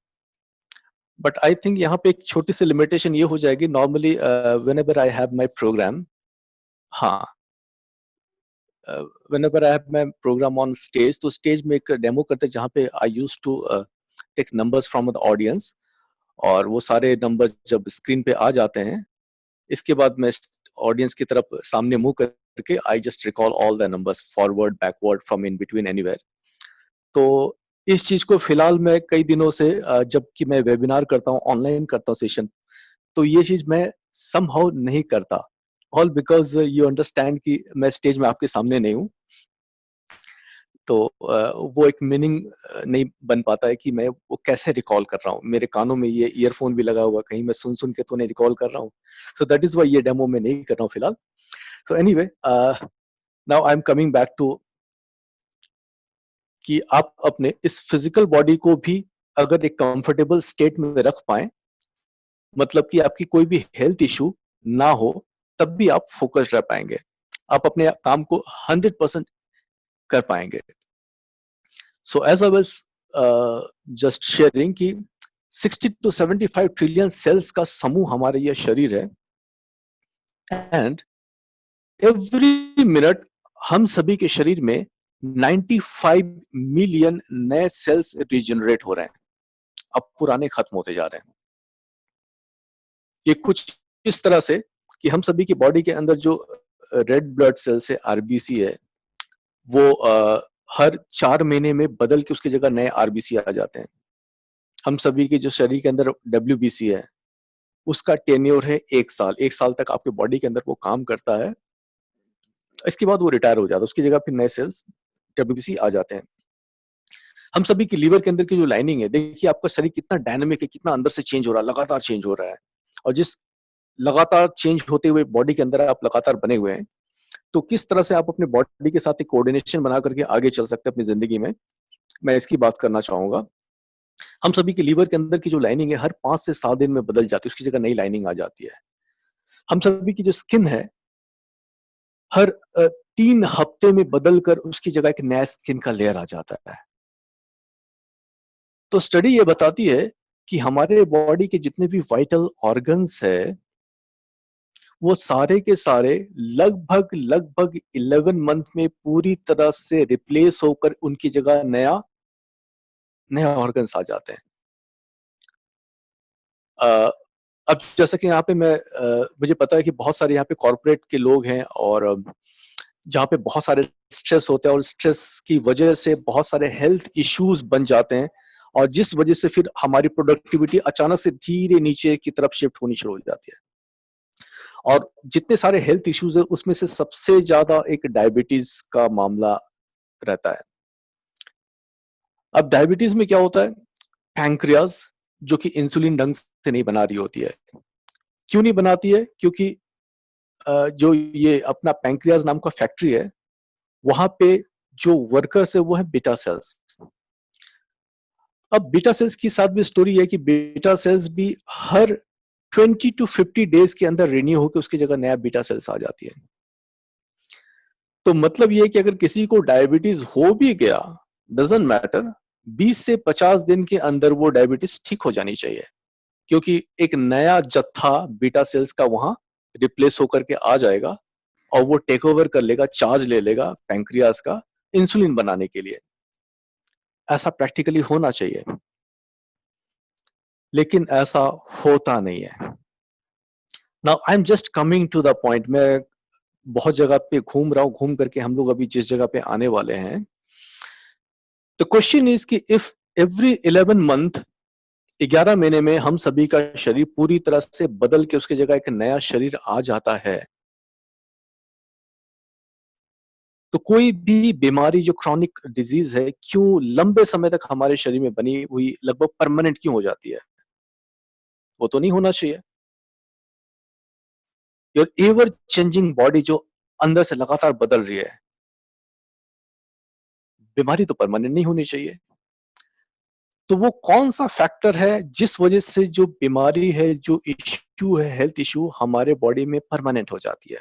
but I think यहाँ पे एक छोटी सी लिमिटेशन ये हो जाएगी। Normally whenever I have my programme, हाँ, whenever I have my program on stage, तो stage में एक डेमो करते जहाँ पे I used to take numbers from the audience, और वो सारे नंबर्स जब स्क्रीन पे आ जाते हैं, इसके बाद मैं ऑडियंस की तरफ सामने मुंह करके I just recall all the numbers forward backward from in between anywhere. तो इस चीज को फिलहाल मैं कई दिनों से जबकि मैं वेबिनार करता हूँ, ऑनलाइन करता हूँ सेशन, तो ये चीज मैं समहाउ नहीं करता, ऑल बिकॉज यू अंडरस्टैंड कि मैं स्टेज में आपके सामने नहीं हूँ, तो वो एक मीनिंग नहीं बन पाता है कि मैं वो कैसे रिकॉल कर रहा हूँ। मेरे कानों में ये ईयरफोन भी लगा हुआ, कहीं मैं सुन सुन के तो नहीं रिकॉल कर रहा हूँ, सो दैट इज वाई ये डेमो मैं नहीं कर रहा हूँ फिलहाल। So anyway, now I am coming back to कि आप अपने इस फिजिकल बॉडी को भी अगर एक कंफर्टेबल स्टेट में रख पाए, मतलब कि आपकी कोई भी हेल्थ इशू ना हो, तब भी आप फोकस्ड रह पाएंगे, आप अपने काम को 100% कर पाएंगे। So as I was just sharing कि 60 to 75 ट्रिलियन सेल्स का समूह हमारा यह शरीर है, एंड एवरी मिनट हम सभी के शरीर में 95 मिलियन नए सेल्स रिजनरेट हो रहे हैं, अब पुराने खत्म होते जा रहे हैं। ये कुछ इस तरह से कि हम सभी की बॉडी के अंदर जो रेड ब्लड सेल्स है, आरबीसी है, वो हर 4 महीने में बदल के उसकी जगह नए आरबीसी आ जाते हैं। हम सभी के जो शरीर के अंदर डब्ल्यूबीसी है, उसका टेन्योर है 1 साल। 1 साल तक आपके बॉडी के अंदर वो काम करता है, इसके बाद वो रिटायर हो जाता है, उसकी जगह फिर नए सेल्स डब्ल्यूबीसी आ जाते हैं। हम सभी की लीवर के अंदर की जो लाइनिंग है, देखिए आपका शरीर कितना डायनामिक है, कितना अंदर से चेंज हो रहा है, लगातार चेंज हो रहा है, और जिस लगातार चेंज होते हुए बॉडी के अंदर आप लगातार बने हुए हैं, तो किस तरह से आप अपने बॉडी के साथ एक कोऑर्डिनेशन बना करके आगे चल सकते हैं अपनी जिंदगी में, मैं इसकी बात करना चाहूंगा। हम सभी के लीवर के अंदर की जो लाइनिंग है, हर 5 से 7 दिन में बदल जाती है, उसकी जगह नई लाइनिंग आ जाती है। हम सभी की जो स्किन है, हर 3 हफ्ते में बदल कर उसकी जगह एक नया स्किन का लेयर आ जाता है। तो स्टडी ये बताती है कि हमारे बॉडी के जितने भी वाइटल ऑर्गन्स है, वो सारे के सारे लगभग लगभग 11 मंथ में पूरी तरह से रिप्लेस होकर उनकी जगह नया नया ऑर्गन्स आ जाते हैं। अब जैसा कि यहाँ पे मैं मुझे पता है कि बहुत सारे यहाँ पे कॉर्पोरेट के लोग हैं, और जहाँ पे बहुत सारे स्ट्रेस होते हैं, और स्ट्रेस की वजह से बहुत सारे हेल्थ इश्यूज बन जाते हैं, और जिस वजह से फिर हमारी प्रोडक्टिविटी अचानक से धीरे नीचे की तरफ शिफ्ट होनी शुरू हो जाती है। और जितने सारे हेल्थ इश्यूज है, उसमें से सबसे ज्यादा एक डायबिटीज का मामला रहता है। अब डायबिटीज में क्या होता है, पैंक्रियाज जो कि इंसुलिन ढंग से नहीं बना रही होती है। क्यों नहीं बनाती है? क्योंकि जो ये अपना पैंक्रियाज नाम का फैक्ट्री है, वहां पे जो वर्कर्स है वो है बीटा सेल्स। अब बीटा सेल्स की साथ भी स्टोरी है कि बीटा सेल्स भी हर 20 to 50 डेज के अंदर रिन्यू होकर उसकी जगह नया बीटा सेल्स आ जाती है। तो मतलब ये है कि अगर किसी को डायबिटीज हो भी गया, डजंट मैटर, 20 से 50 दिन के अंदर वो डायबिटीज ठीक हो जानी चाहिए, क्योंकि एक नया जत्था बीटा सेल्स का वहां रिप्लेस होकर के आ जाएगा, और वो टेक ओवर कर लेगा, चार्ज ले लेगा पैंक्रियाज का इंसुलिन बनाने के लिए। ऐसा प्रैक्टिकली होना चाहिए, लेकिन ऐसा होता नहीं है। Now I am just coming to the point. मैं बहुत जगह पे घूम रहा हूं, घूम करके हम लोग अभी जिस जगह पे आने वाले हैं, द क्वेश्चन इज कि इफ एवरी 11 मंथ, 11 महीने में हम सभी का शरीर पूरी तरह से बदल के उसकी जगह एक नया शरीर आ जाता है, तो कोई भी बीमारी जो क्रॉनिक डिजीज है, क्यों लंबे समय तक हमारे शरीर में बनी हुई लगभग परमानेंट क्यों हो जाती है? वो तो नहीं होना चाहिए। योर एवर चेंजिंग बॉडी जो अंदर से लगातार बदल रही है, बीमारी तो परमानेंट नहीं होनी चाहिए। तो वो कौन सा फैक्टर है जिस वजह से जो बीमारी है, जो इश्यू है, हेल्थ इश्यू हमारे बॉडी में परमानेंट हो जाती है?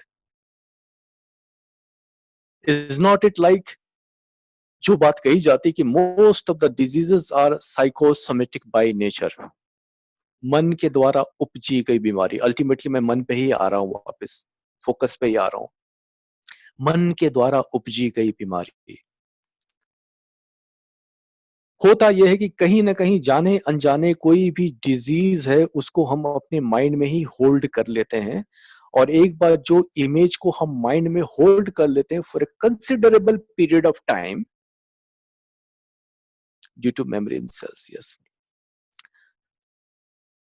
इज नॉट इट लाइक जो बात कही जाती है कि most of the diseases are psychosomatic by nature, मन के द्वारा उपजी गई बीमारी। अल्टीमेटली मैं मन पे ही आ रहा हूं, वापस फोकस पे ही आ रहा हूं। मन के द्वारा उपजी गई बीमारी। होता यह है कि कहीं ना कहीं जाने अनजाने कोई भी डिजीज है उसको हम अपने माइंड में ही होल्ड कर लेते हैं, और एक बार जो इमेज को हम माइंड में होल्ड कर लेते हैं for a considerable period of time due to memory in cells, yes,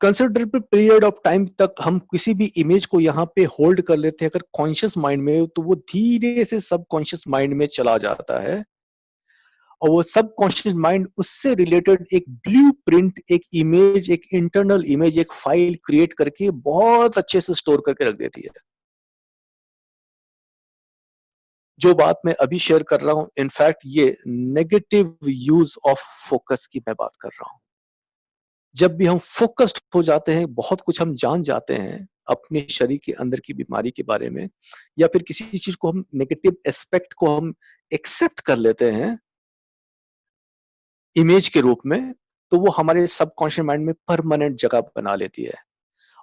considerable period of time तक हम किसी भी इमेज को यहाँ पे होल्ड कर लेते हैं अगर कॉन्शियस माइंड में, तो वो धीरे से सबकॉन्शियस माइंड में चला जाता है, और वो सबकॉन्शियस माइंड उससे रिलेटेड एक ब्लूप्रिंट, एक इमेज, एक इंटरनल इमेज, एक फाइल क्रिएट करके बहुत अच्छे से स्टोर करके रख देती है। जो बात मैं अभी शेयर कर रहा हूं, इनफैक्ट ये नेगेटिव यूज ऑफ फोकस की मैं बात कर रहा हूं। जब भी हम फोकस्ड हो जाते हैं, बहुत कुछ हम जान जाते हैं अपने शरीर के अंदर की बीमारी के बारे में, या फिर किसी चीज को हम नेगेटिव एस्पेक्ट को हम एक्सेप्ट कर लेते हैं इमेज के रूप में, तो वो हमारे सबकॉन्शियस माइंड में परमानेंट जगह बना लेती है।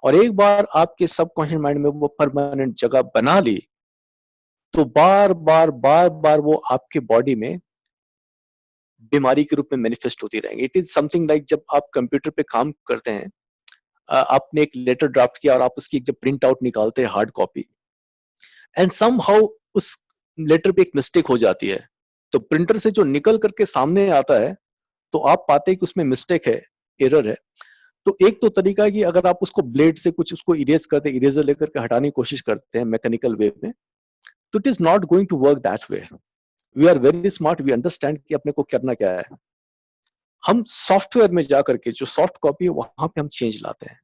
और एक बार आपके सबकॉन्शियस माइंड में वो परमानेंट जगह बना ली, तो बार बार वो आपके बॉडी में बीमारी के रूप में मैनिफेस्ट होती रहेंगी। इट इज समथिंग लाइक जब आप कंप्यूटर पे काम करते हैं, आपने एक लेटर ड्राफ्ट किया और आप उसकी जब प्रिंट आउट निकालते हैं हार्ड कॉपी, एंड समहाउ उस लेटर पे एक मिस्टेक हो जाती है, तो प्रिंटर से जो निकल करके सामने आता है, तो आप पाते हैं कि उसमें मिस्टेक है, एरर है। तो एक तो तरीका है कि अगर आप उसको ब्लेड से कुछ उसको इरेज करते हैं, इरेजर लेकर के हटाने की कोशिश करते हैं मैकेनिकल वे में, तो it is not going to work that way. We are very smart, we understand कि अपने को करना क्या है। हम सॉफ्टवेयर में जाकर के जो सॉफ्ट कॉपी है वहां पे हम चेंज लाते हैं।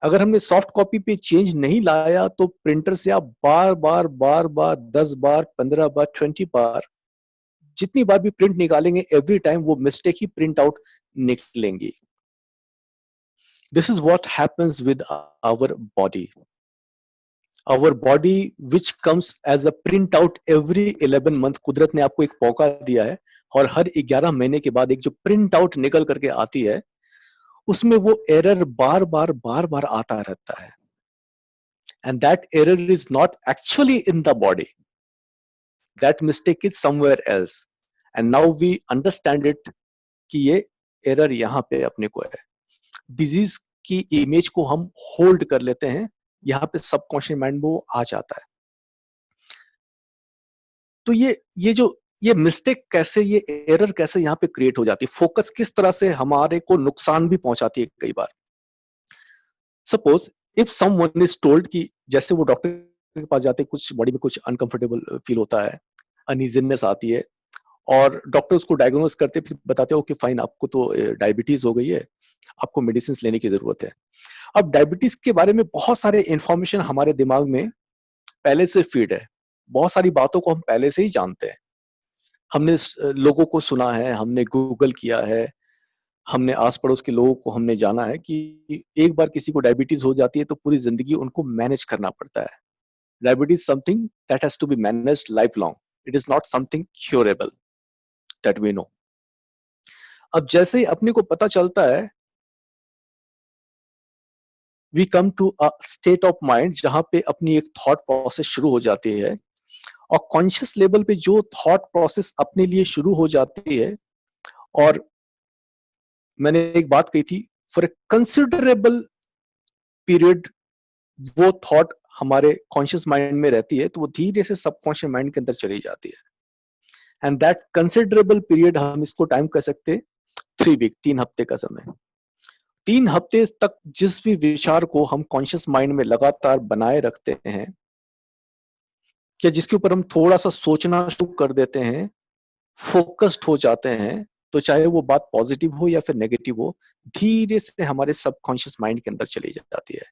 अगर हमने सॉफ्ट कॉपी पे चेंज नहीं लाया, तो प्रिंटर से आप बार बार 10 बार 15 बार 20 बार जितनी बार भी प्रिंट निकालेंगे, एवरी टाइम वो मिस्टेक ही प्रिंट आउट निकलेंगी। This is what happens with our body. Our body which comes as a print out every 11 month, कुदरत ने आपको एक मौका दिया है, और हर 11 महीने के बाद एक जो प्रिंट आउट निकल करके आती है, उसमें वो एरर बार बार आता रहता है, and that error is not actually in the body, that mistake is somewhere else, and now we understand it कि ये एरर यहाँ पे अपने को है। डिजीज की इमेज को हम होल्ड कर लेते हैं, यहाँ पे सबकॉन्शियस माइंड में वो आ जाता है। तो ये मिस्टेक कैसे, ये एरर कैसे यहाँ पे क्रिएट हो जाती है, फोकस किस तरह से हमारे को नुकसान भी पहुंचाती है कई बार। Suppose if someone is told कि जैसे वो डॉक्टर के पास जाते हैं, कुछ बॉडी में कुछ अनकंफर्टेबल फील होता है, अनइजीनेस आती है, और डॉक्टर उसको डायग्नोज करते फिर बताते हो कि फाइन, आपको तो डायबिटीज हो गई है, आपको मेडिसिन लेने की जरूरत है। अब डायबिटीज के बारे में बहुत सारे इंफॉर्मेशन हमारे दिमाग में पहले से फीड है, बहुत सारी बातों को हम पहले से ही जानते हैं, हमने लोगों को सुना है, हमने गूगल किया है, हमने आस पड़ोस के लोगों को हमने जाना है कि एक बार किसी को डायबिटीज हो जाती है तो पूरी जिंदगी उनको मैनेज करना पड़ता है। Diabetes something that has to be managed life long, it is not something curable that we know. अब जैसे ही अपने को पता चलता है, we come to a state of mind जहां पे अपनी एक थॉट प्रोसेस शुरू हो जाती है, और कॉन्शियस लेवल पे जो थॉट प्रोसेस अपने लिए शुरू हो जाती है, और मैंने एक बात कही थी, फॉर ए कंसिडरेबल पीरियड वो थॉट हमारे कॉन्शियस माइंड में रहती है, तो वो धीरे से सबकॉन्शियस माइंड के अंदर चली जाती है, एंड दैट कंसिडरेबल पीरियड हम इसको टाइम कह सकते हैं 3 वीक, 3 हफ्ते का समय। 3 हफ्ते तक जिस भी विचार को हम कॉन्शियस माइंड में लगातार बनाए रखते हैं, या जिसके ऊपर हम थोड़ा सा सोचना शुरू कर देते हैं, फोकस्ड हो जाते हैं, तो चाहे वो बात पॉजिटिव हो या फिर नेगेटिव हो, धीरे से हमारे सबकॉन्शियस माइंड के अंदर चली जाती है।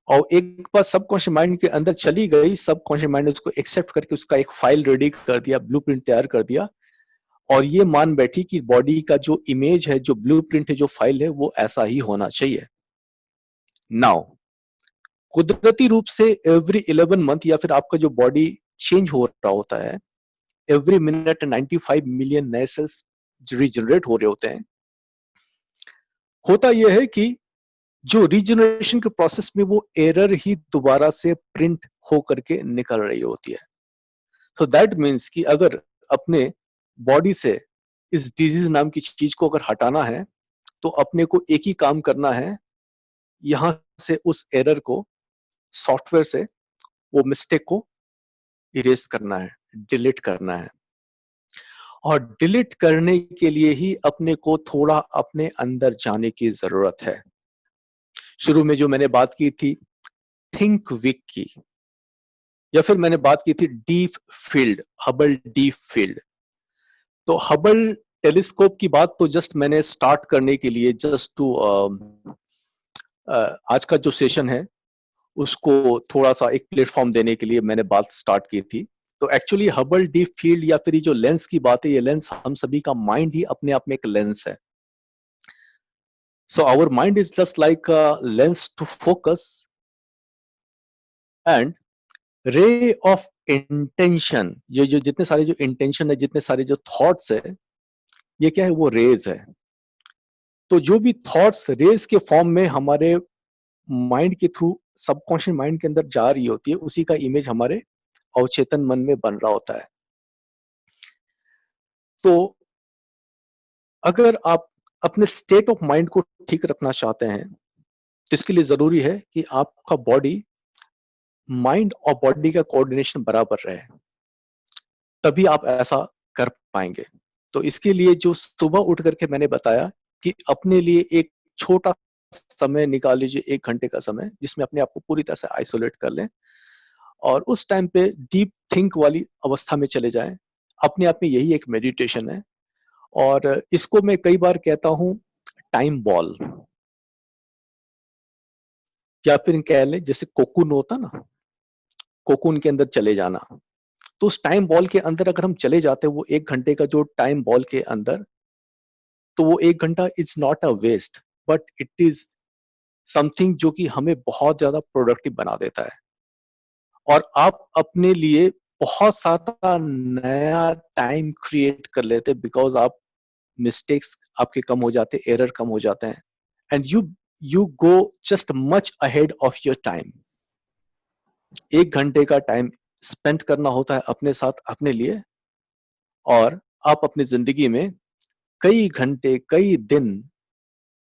और एक बार सबकॉन्शियस माइंड के अंदर चली गई, सबकॉन्शियस माइंड ने उसको एक्सेप्ट करके उसका एक फाइल रेडी कर दिया, ब्लूप्रिंट तैयार कर दिया, और ये मान बैठी कि बॉडी का जो इमेज है, जो ब्लूप्रिंट है, जो फाइल है, वो ऐसा ही होना चाहिए। नाउ कुदरती रूप से एवरी 11 मंथ या फिर आपका जो बॉडी चेंज हो रहा होता है, एवरी मिनट 95 मिलियन नए सेल्स रीजनरेट हो रहे होते हैं। होता यह है कि जो रीजनरेशन के प्रोसेस में वो एरर ही दोबारा से प्रिंट हो करके निकल रही होती है। सो दैट मीन्स कि अगर अपने बॉडी से इस डिजीज नाम की चीज को अगर हटाना है तो अपने को एक ही काम करना है, यहां से उस एरर को, सॉफ्टवेयर से वो मिस्टेक को इरेज करना है, डिलीट करना है। और डिलीट करने के लिए ही अपने को थोड़ा अपने अंदर जाने की जरूरत है। शुरू में जो मैंने बात की थी थिंक विक की, या फिर मैंने बात की थी deep field, Hubble deep field. तो हबल टेलीस्कोप की बात तो जस्ट मैंने स्टार्ट करने के लिए, जस्ट टू आज का जो सेशन है उसको थोड़ा सा एक प्लेटफॉर्म देने के लिए मैंने बात स्टार्ट की थी। तो एक्चुअली हबल डीप फील्ड या फिर ये जो लेंस की बात है, ये लेंस हम सभी का माइंड ही अपने आप में एक लेंस है। So our mind is just like a lens to focus, and ray of intention, ये जो जितने सारे जो इंटेंशन है, जितने सारे जो थॉट्स है, ये क्या है, वो रेज है। तो जो भी थॉट्स रेज के फॉर्म में हमारे माइंड के थ्रू सबकॉन्शियस माइंड के अंदर जा रही होती है, उसी का इमेज हमारे अवचेतन मन में बन रहा होता है। तो अगर आप अपने स्टेट ऑफ माइंड को ठीक रखना चाहते हैं तो इसके लिए जरूरी है कि आपका बॉडी, माइंड और बॉडी का कोऑर्डिनेशन बराबर रहे, तभी आप ऐसा कर पाएंगे। तो इसके लिए जो सुबह उठ करके मैंने बताया कि अपने लिए एक छोटा समय निकाल लीजिए, 1 घंटे का समय, जिसमें अपने आप को पूरी तरह से आइसोलेट कर लें और उस टाइम पे डीप थिंक वाली अवस्था में चले जाएं। अपने आप में यही एक मेडिटेशन है। और इसको मैं कई बार कहता हूं टाइम बॉल, या फिर कह लें जैसे कोकून होता ना, कोकून के अंदर चले जाना। तो उस टाइम बॉल के अंदर अगर हम चले जाते हैं, वो 1 घंटे का जो टाइम बॉल के अंदर, तो वो 1 घंटा is not a waste, but it is something जो कि हमें बहुत ज्यादा प्रोडक्टिव बना देता है। और आप अपने लिए बहुत सारा नया टाइम क्रिएट कर लेते हैं, बिकॉज आप मिस्टेक्स आपके कम हो जाते हैं, एरर कम हो जाते हैं, and you go just much ahead of your time. 1 घंटे का टाइम स्पेंड करना होता है अपने साथ, अपने लिए, और आप अपनी जिंदगी में कई घंटे, कई दिन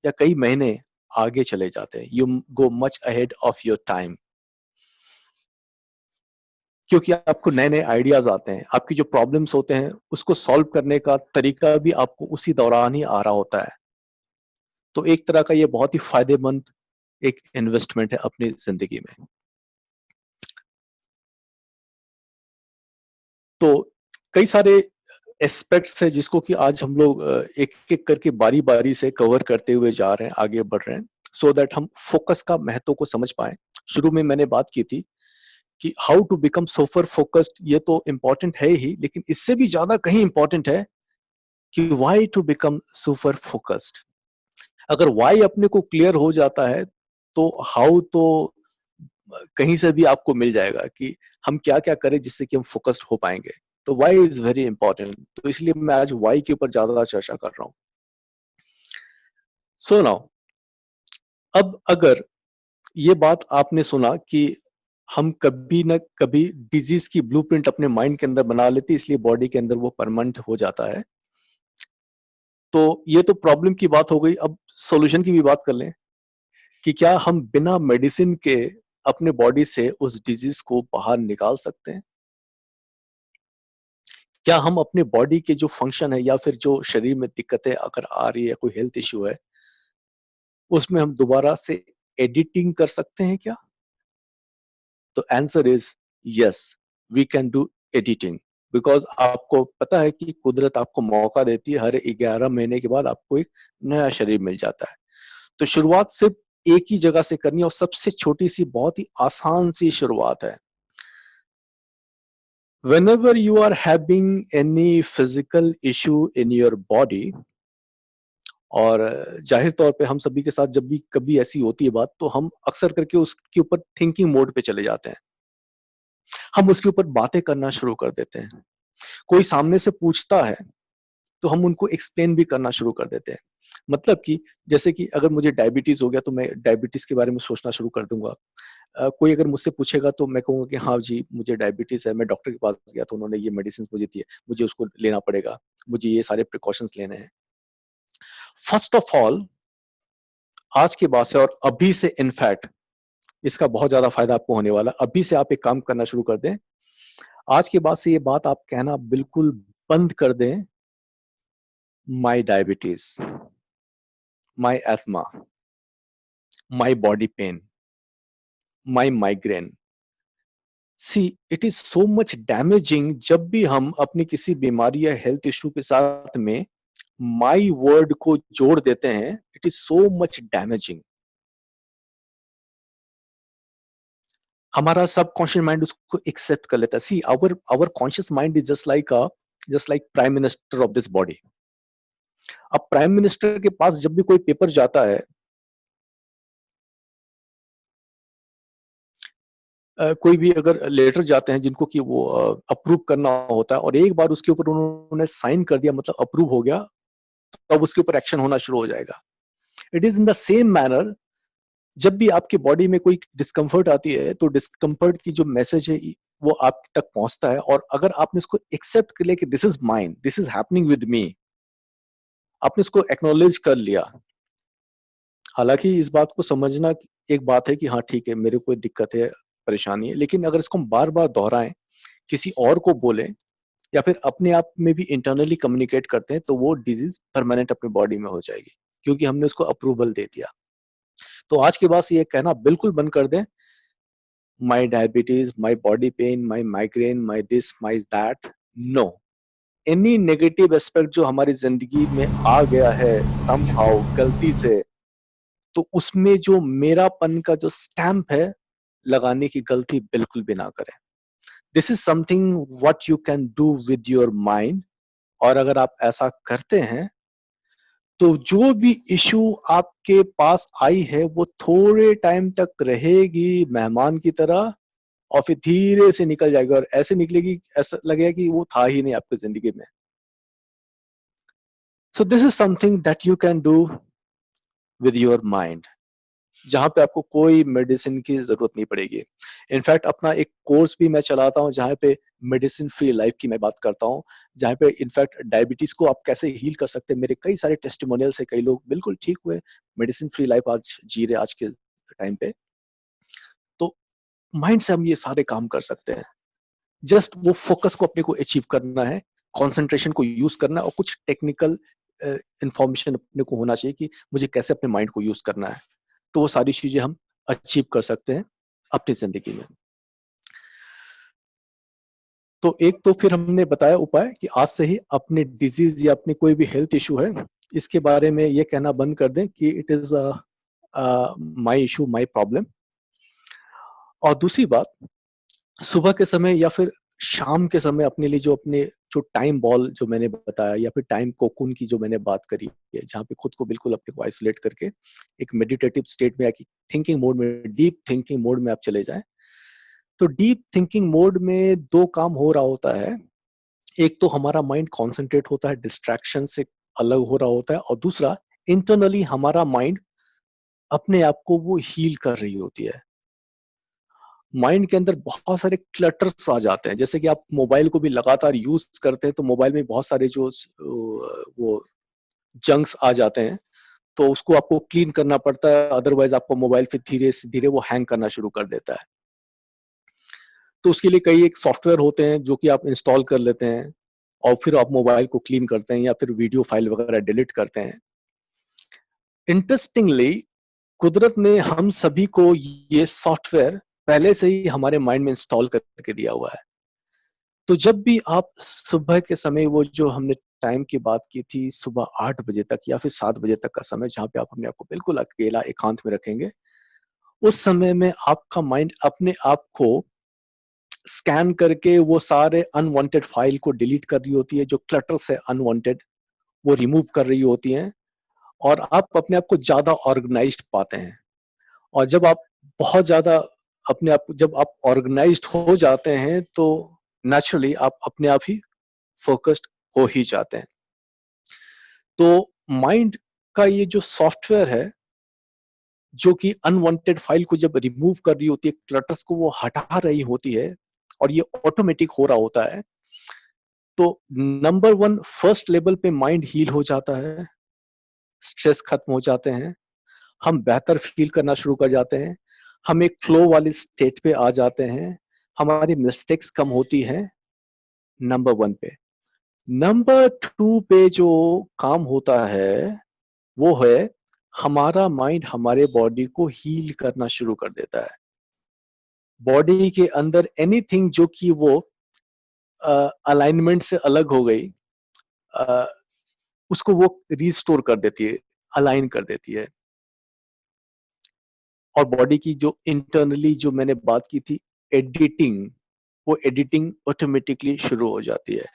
या कई महीने आगे चले जाते हैं। You go much ahead of your time, क्योंकि आपको नए नए आइडियाज आते हैं, आपकी जो प्रॉब्लम्स होते हैं उसको सॉल्व करने का तरीका भी आपको उसी दौरान ही आ रहा होता है। तो एक तरह का ये बहुत ही फायदेमंद एक इन्वेस्टमेंट है अपनी जिंदगी में। तो कई सारे एस्पेक्ट्स है जिसको कि आज हम लोग एक एक करके बारी बारी से कवर करते हुए जा रहे हैं, आगे बढ़ रहे हैं, सो दैट हम फोकस का महत्व को समझ पाए। शुरू में मैंने बात की थी कि how to become super focused, ये तो इंपॉर्टेंट है ही, लेकिन इससे भी ज्यादा कहीं इंपॉर्टेंट है कि why to become super focused. अगर व्हाई अपने को क्लियर हो जाता है तो हाउ तो कहीं से भी आपको मिल जाएगा कि हम क्या क्या करें जिससे कि हम फोकस्ड हो पाएंगे। तो व्हाई इज वेरी इंपॉर्टेंट, तो इसलिए मैं आज व्हाई के ऊपर ज्यादा चर्चा कर रहा हूं। सो नाउ, अब अगर ये बात आपने सुना कि हम कभी न कभी डिजीज की ब्लूप्रिंट अपने माइंड के अंदर बना लेते, इसलिए बॉडी के अंदर वो परमानेंट हो जाता है। तो ये तो प्रॉब्लम की बात हो गई। अब सॉल्यूशन की भी बात कर लें कि क्या हम बिना मेडिसिन के अपने बॉडी से उस डिजीज को बाहर निकाल सकते हैं? क्या हम अपने बॉडी के जो फंक्शन है या फिर जो शरीर में दिक्कतें अगर आ रही है, कोई हेल्थ इश्यू है, उसमें हम दोबारा से एडिटिंग कर सकते हैं क्या? तो answer is yes, we can do editing. Because आपको पता है कि कुदरत आपको मौका देती है, हर 11 महीने के बाद आपको एक नया शरीर मिल जाता है। तो शुरुआत सिर्फ एक ही जगह से करनी है, और सबसे छोटी सी, बहुत ही आसान सी शुरुआत है। whenever you are having any physical issue in your body, और जाहिर तौर पे हम सभी के साथ जब भी कभी ऐसी होती है बात, तो हम अक्सर करके उसके ऊपर थिंकिंग मोड पे चले जाते हैं, हम उसके ऊपर बातें करना शुरू कर देते हैं। कोई सामने से पूछता है तो हम उनको एक्सप्लेन भी करना शुरू कर देते हैं। मतलब कि जैसे कि अगर मुझे डायबिटीज हो गया तो मैं डायबिटीज के बारे में सोचना शुरू कर दूंगा। कोई अगर मुझसे पूछेगा तो मैं कहूँगा कि हाँ जी मुझे डायबिटीज है, मैं डॉक्टर के पास गया तो उन्होंने ये मेडिसिन मुझे दी है, मुझे उसको लेना पड़ेगा, मुझे ये सारे प्रिकॉशंस लेने हैं। फर्स्ट ऑफ ऑल आज के बाद से और अभी से इनफैक्ट इसका बहुत ज्यादा फायदा आपको होने वाला है। अभी से आप एक काम करना शुरू कर दें, आज के बाद से ये बात आप कहना बिल्कुल बंद कर दें, my diabetes, my asthma, my body pain, my migraine. See it is so much damaging जब भी हम अपनी किसी बीमारी या हेल्थ इशू के साथ में माई वर्ड को जोड़ देते हैं, it is so much damaging. हमारा सबकॉन्शियस माइंड उसको एक्सेप्ट कर लेता है। See our conscious mind is just like prime minister of this body. अब प्राइम मिनिस्टर के पास जब भी कोई पेपर जाता है, कोई भी अगर लेटर जाते हैं जिनको कि वो अप्रूव करना होता है और एक बार उसके ऊपर उन्होंने साइन कर दिया मतलब अप्रूव हो गया, तब उसके ऊपर एक्शन होना शुरू हो जाएगा। It is in the same manner, जब भी आपकी बॉडी में कोई डिस्कम्फर्ट आती है तो डिस्कम्फर्ट की जो मैसेज है वो आप तक पहुंचता है, और अगर आपने उसको एक्सेप्ट कर लिया कि this is mind, this is happening with me, आपने उसको एक्नॉलेज कर लिया। हालांकि इस बात को समझना एक बात है कि हाँ ठीक है मेरे को दिक्कत है, परेशानी है, लेकिन अगर इसको हम बार बार दोहराएं, किसी और को बोलें या फिर अपने आप में भी इंटरनली कम्युनिकेट करते हैं, तो वो डिजीज परमानेंट अपनी बॉडी में हो जाएगी, क्योंकि हमने उसको अप्रूवल दे दिया। तो आज के बाद से ये कहना बिल्कुल बंद कर दें, my diabetes, my body pain, my migraine, my this, my that. No, any negative aspect जो हमारी जिंदगी में आ गया है समहाउ गलती से, तो उसमें जो मेरापन का जो स्टैंप है लगाने की गलती बिल्कुल भी ना करें। This is something what you can do with your mind, और अगर आप ऐसा करते हैं तो जो भी इशू आपके पास आई है वो थोड़े टाइम तक रहेगी मेहमान की तरह, और फिर धीरे से निकल जाएगी, और ऐसे निकलेगी ऐसा लगेगा कि वो था ही नहीं आपकी जिंदगी में। सो this is something that you can do with your mind, जहां पे आपको कोई मेडिसिन की जरूरत नहीं पड़ेगी। इनफैक्ट अपना एक कोर्स भी मैं चलाता हूं जहां पे मेडिसिन फ्री लाइफ की मैं बात करता हूं, जहां पे इनफैक्ट डायबिटीज को आप कैसे हील कर सकते हैं। मेरे कई सारे टेस्टिमोनियल्स है, कई लोग बिल्कुल ठीक हुए, मेडिसिन फ्री लाइफ आज जी रहे आज के टाइम पे। तो माइंड से हम ये सारे काम कर सकते हैं, जस्ट वो फोकस को अपने को अचीव करना है, कंसंट्रेशन को यूज करना है, और कुछ टेक्निकल इंफॉर्मेशन अपने को होना चाहिए कि मुझे कैसे अपने माइंड को यूज करना है। तो वो सारी चीजें हम अचीव कर सकते हैं अपनी जिंदगी में। तो एक तो फिर हमने बताया उपाय कि आज से ही अपने डिजीज या अपनी कोई भी हेल्थ इशू है इसके बारे में ये कहना बंद कर दें कि it is my issue, my problem. और दूसरी बात, सुबह के समय या फिर शाम के समय अपने लिए जो टाइम बॉल जो मैंने बताया, या फिर टाइम कोकून की जो मैंने बात करी है, जहाँ पे खुद को बिल्कुल अपने को आइसोलेट करके एक मेडिटेटिव स्टेट में या कि थिंकिंग मोड में, डीप थिंकिंग मोड में आप चले जाएं। तो डीप थिंकिंग मोड में दो काम हो रहा होता है, एक तो हमारा माइंड कॉन्सेंट्रेट होता है, डिस्ट्रैक्शन से अलग हो रहा होता है, और दूसरा इंटरनली हमारा माइंड अपने आप को वो हील कर रही होती है। माइंड के अंदर बहुत सारे क्लटर्स आ जाते हैं, जैसे कि आप मोबाइल को भी लगातार यूज करते हैं तो मोबाइल में बहुत सारे जो वो जंक्स आ जाते हैं, तो उसको आपको क्लीन करना पड़ता है, अदरवाइज आपको मोबाइल फिर धीरे से धीरे वो हैंग करना शुरू कर देता है। तो उसके लिए कई एक सॉफ्टवेयर होते हैं जो कि आप इंस्टॉल कर लेते हैं, और फिर आप मोबाइल को क्लीन करते हैं या फिर वीडियो फाइल वगैरह डिलीट करते हैं। इंटरेस्टिंगली कुदरत ने हम सभी को ये सॉफ्टवेयर पहले से ही हमारे माइंड में इंस्टॉल करके दिया हुआ है। तो जब भी आप सुबह के समय, वो जो हमने टाइम की बात की थी सुबह 8 बजे तक या फिर 7 बजे तक का समय, जहां पे आप अपने आप को बिल्कुल अकेला एकांत में रखेंगे, उस समय में आपका माइंड अपने आप को स्कैन करके वो सारे अनवांटेड फाइल को डिलीट कर रही होती है, जो क्लटर्स है अनवांटेड वो रिमूव कर रही होती हैं, और आप अपने आप को ज्यादा ऑर्गेनाइज्ड पाते हैं। और जब आप बहुत ज्यादा अपने आप, जब आप ऑर्गेनाइज्ड हो जाते हैं तो नेचुरली आप अपने आप ही फोकस्ड हो ही जाते हैं। तो माइंड का ये जो सॉफ्टवेयर है जो कि अनवांटेड फाइल को जब रिमूव कर रही होती है, क्लटर्स को वो हटा रही होती है, और ये ऑटोमेटिक हो रहा होता है, तो नंबर वन, फर्स्ट लेवल पे माइंड हील हो जाता है, स्ट्रेस खत्म हो जाते हैं, हम बेहतर फील करना शुरू कर जाते हैं, हम एक फ्लो वाली स्टेट पे आ जाते हैं, हमारी मिस्टेक्स कम होती हैं, नंबर वन पे। नंबर टू पे जो काम होता है वो है हमारा माइंड हमारे बॉडी को हील करना शुरू कर देता है। बॉडी के अंदर एनीथिंग जो कि वो अलाइनमेंट से अलग हो गई, अ, उसको वो रिस्टोर कर देती है, अलाइन कर देती है। और बॉडी की जो इंटरनली जो मैंने बात की थी एडिटिंग, वो एडिटिंग ऑटोमेटिकली शुरू हो जाती है।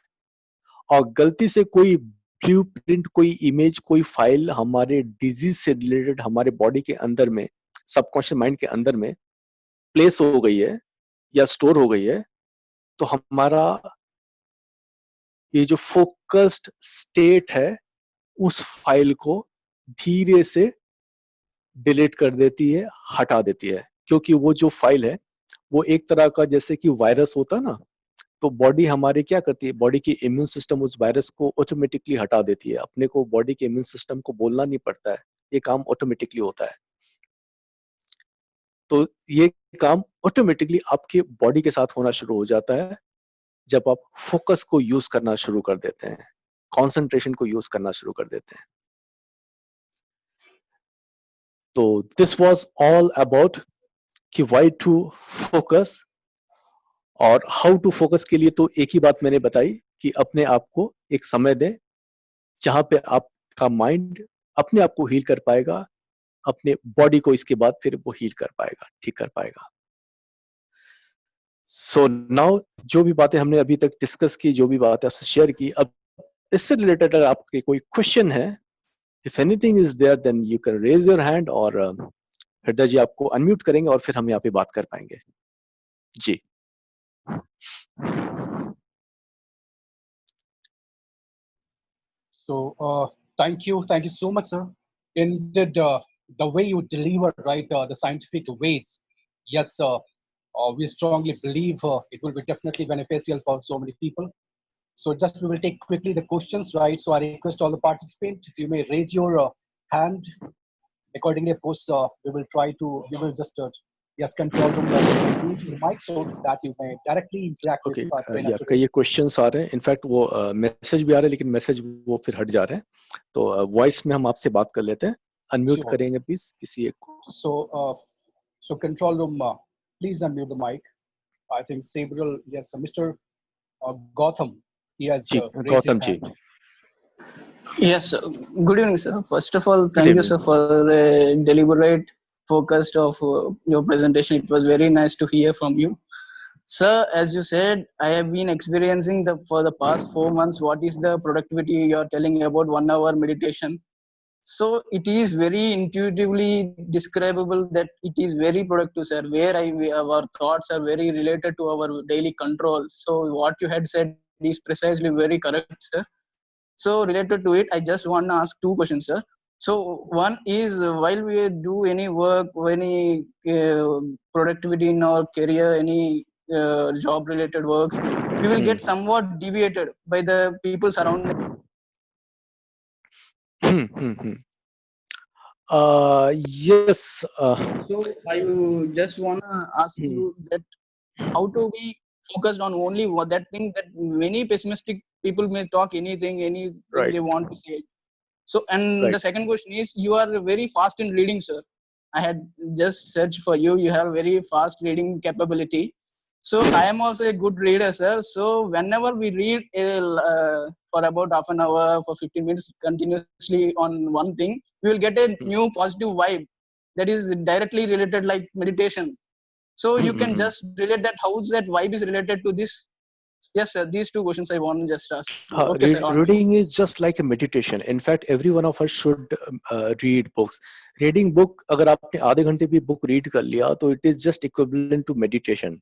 और गलती से कोई ब्लूप्रिंट, कोई इमेज, कोई फाइल हमारे डिजीज से रिलेटेड हमारे बॉडी के अंदर में, सबकॉन्शियस माइंड के अंदर में प्लेस हो गई है या स्टोर हो गई है, तो हमारा ये जो फोकस्ड स्टेट है उस फाइल को धीरे से डिलीट कर देती है, हटा देती है। क्योंकि वो जो फाइल है वो एक तरह का जैसे कि वायरस होता है ना, तो बॉडी हमारी क्या करती है, बॉडी की इम्यून सिस्टम उस वायरस को ऑटोमेटिकली हटा देती है। अपने को बॉडी के इम्यून सिस्टम को बोलना नहीं पड़ता है, ये काम ऑटोमेटिकली होता है। तो ये काम ऑटोमेटिकली आपके बॉडी के साथ होना शुरू हो जाता है जब आप फोकस को यूज करना शुरू कर देते हैं, कंसंट्रेशन को यूज करना शुरू कर देते हैं। तो दिस वाज ऑल अबाउट कि व्हाई टू फोकस और हाउ टू फोकस के लिए तो एक ही बात मैंने बताई कि अपने आप को एक समय दें जहां पे आपका माइंड अपने आप को हील कर पाएगा, अपने बॉडी को इसके बाद फिर वो हील कर पाएगा, ठीक कर पाएगा। सो नाउ जो भी बातें हमने अभी तक डिस्कस की, जो भी बातें आपसे शेयर की, अब इससे रिलेटेड अगर आपके कोई क्वेश्चन है, if anything is there then you can raise your hand, और हृदय जी आपको अनम्यूट करेंगे और फिर हम यहाँ पे बात कर पाएंगे। जी। So, thank you so much, sir. Indeed, the way you deliver, right, the scientific ways, yes, we strongly believe it will be definitely beneficial for so many people. So, just we will take quickly the questions, right? So, I request all the participants, if you may raise your hand. Accordingly, of course, we will just, yes, control room, use your mic so that you may directly interact with okay, our trainer या today. कई questions आ रहे हैं, in fact वो message भी आ रहे हैं, लेकिन message वो फिर हट जा रहे हैं, तो वॉइस में हम आपसे बात कर लेते हैं। Unmute Sure. करेंगे प्लीज किसी एक को। So control room, please unmute the mic. I think several, yes, Mr. Gotham, he has ji, raised his Gautam ji. hand. Yes, sir. Good evening, sir. First of all, Good thank you, evening. sir, for a deliberate, focused of your presentation. It was very nice to hear from you. Sir, as you said, I have been experiencing for the past 4 months what is the productivity you are telling about 1 hour meditation. So it is very intuitively describable that it is very productive, sir, where our thoughts are very related to our daily control. So what you had said is precisely very correct, sir. So related to it, I just want to ask two questions, sir. So one is while we do any work, any productivity in our career, any job related works, we will get somewhat deviated by the people surrounding. Yes. So I just want to ask you that how to be focused on only what that thing that many pessimistic people may talk anything Right. they want to say. So, and Right. the second question is, you are very fast in reading, sir. I had just searched for you. You have very fast reading capability. So I am also a good reader, sir. So whenever we read for about half an hour, for 15 minutes continuously on one thing, we will get a new positive vibe that is directly related like meditation. So you can just relate that how that vibe is related to this. Yes, sir. These two questions I want to just ask. Okay, sir. On Reading is just like a meditation. In fact, every one of us should read books. Reading book, अगर आपने आधे घंटे भी book read कर लिया, तो it is just equivalent to meditation.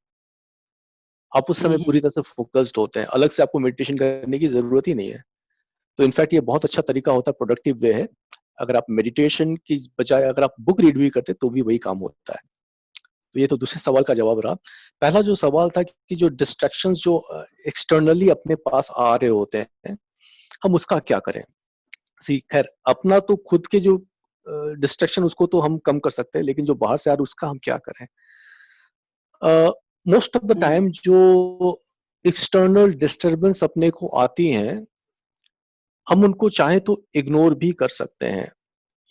आप उस समय पूरी तरह से फोकस्ड होते हैं, अलग से आपको मेडिटेशन करने की जरूरत ही नहीं है। तो इनफैक्ट ये बहुत अच्छा तरीका होता है, प्रोडक्टिव वे है अगर आप मेडिटेशन की बजाय अगर आप बुक रीड भी करते तो भी वही काम होता है। तो ये तो दूसरे सवाल का जवाब रहा। पहला जो सवाल था कि जो डिस्ट्रैक्शंस जो एक्सटर्नली अपने पास आ रहे होते हैं, हम उसका क्या करें। सी खैर अपना तो खुद के जो डिस्ट्रैक्शन उसको तो हम कम कर सकते हैं, लेकिन जो बाहर से आ रहा है उसका हम क्या करें। मोस्ट ऑफ द टाइम जो एक्सटर्नल डिस्टरबेंस अपने को आती हैं, हम उनको चाहे तो इग्नोर भी कर सकते हैं।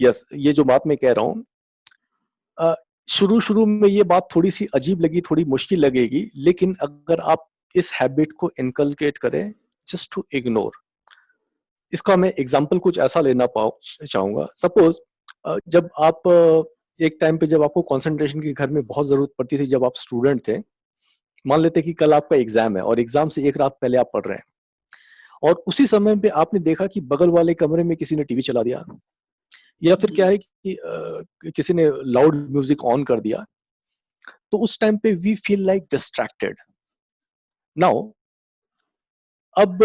यस, ये जो बात मैं कह रहा हूं, शुरू शुरू में ये बात थोड़ी सी अजीब लगी, थोड़ी मुश्किल लगेगी, लेकिन अगर आप इस हैबिट को इनकलकेट करें, जस्ट टू इग्नोर। इसका मैं एग्जांपल कुछ ऐसा लेना चाहूंगा। सपोज जब आप एक टाइम पे जब आपको कंसंट्रेशन की घर में बहुत जरूरत पड़ती थी, जब आप स्टूडेंट थे, मान लेते कि कल आपका एग्जाम है और एग्जाम से एक रात पहले आप पढ़ रहे हैं, और उसी समय पे आपने देखा कि बगल वाले कमरे में किसी ने टीवी चला दिया, या फिर क्या है कि किसी ने लाउड म्यूजिक ऑन कर दिया, तो उस टाइम पे we feel like distracted. Now अब